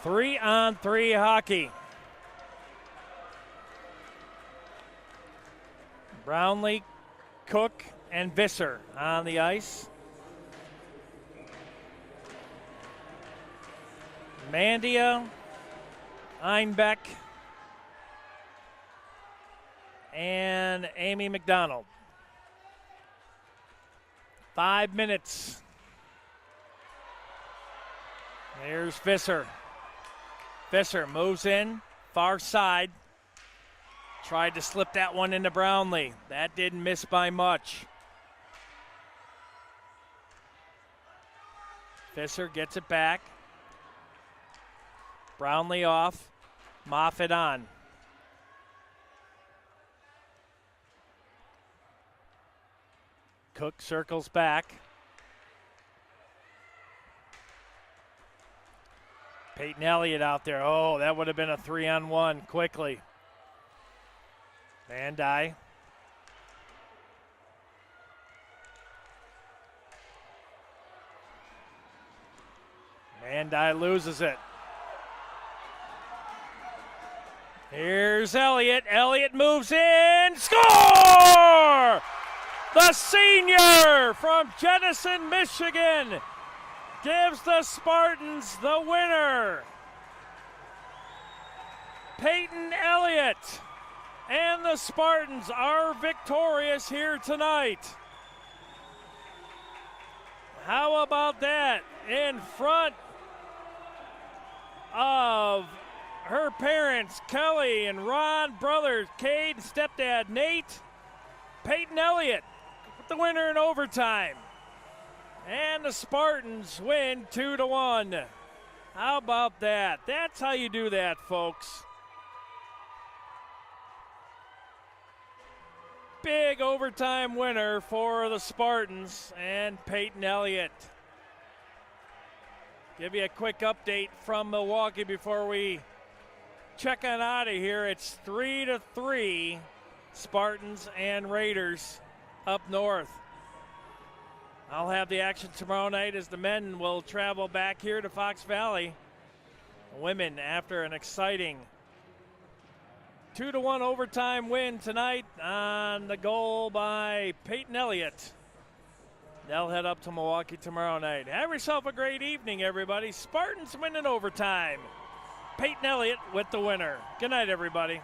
3-on-3 hockey. Brownlee, Cook, and Visser on the ice. Mandia, Einbeck, and Amy McDonald. 5 minutes. Here's Visser. Visser moves in, far side. Tried to slip that one into Brownlee. That didn't miss by much. Visser gets it back. Brownlee off. Moffitt on. Cook circles back. Peyton Elliott out there. Oh, that would have been a 3-on-1 quickly. Van Dyke. Van Dyke loses it. Here's Elliott. Elliott moves in. Score! The senior from Jenison, Michigan, gives the Spartans the winner. Peyton Elliott and the Spartans are victorious here tonight. How about that? In front of her parents, Kelly and Ron, brothers, Cade, stepdad, Nate, Peyton Elliott with the winner in overtime. And the Spartans win 2-1. How about that? That's how you do that, folks. Big overtime winner for the Spartans and Peyton Elliott. Give you a quick update from Milwaukee before we check on out of here. It's 3-3, Spartans and Raiders up north. I'll have the action tomorrow night as the men will travel back here to Fox Valley. Women, after an exciting 2-1 overtime win tonight on the goal by Peyton Elliott, they'll head up to Milwaukee tomorrow night. Have yourself a great evening, everybody. Spartans win in overtime. Peyton Elliott with the winner. Good night, everybody.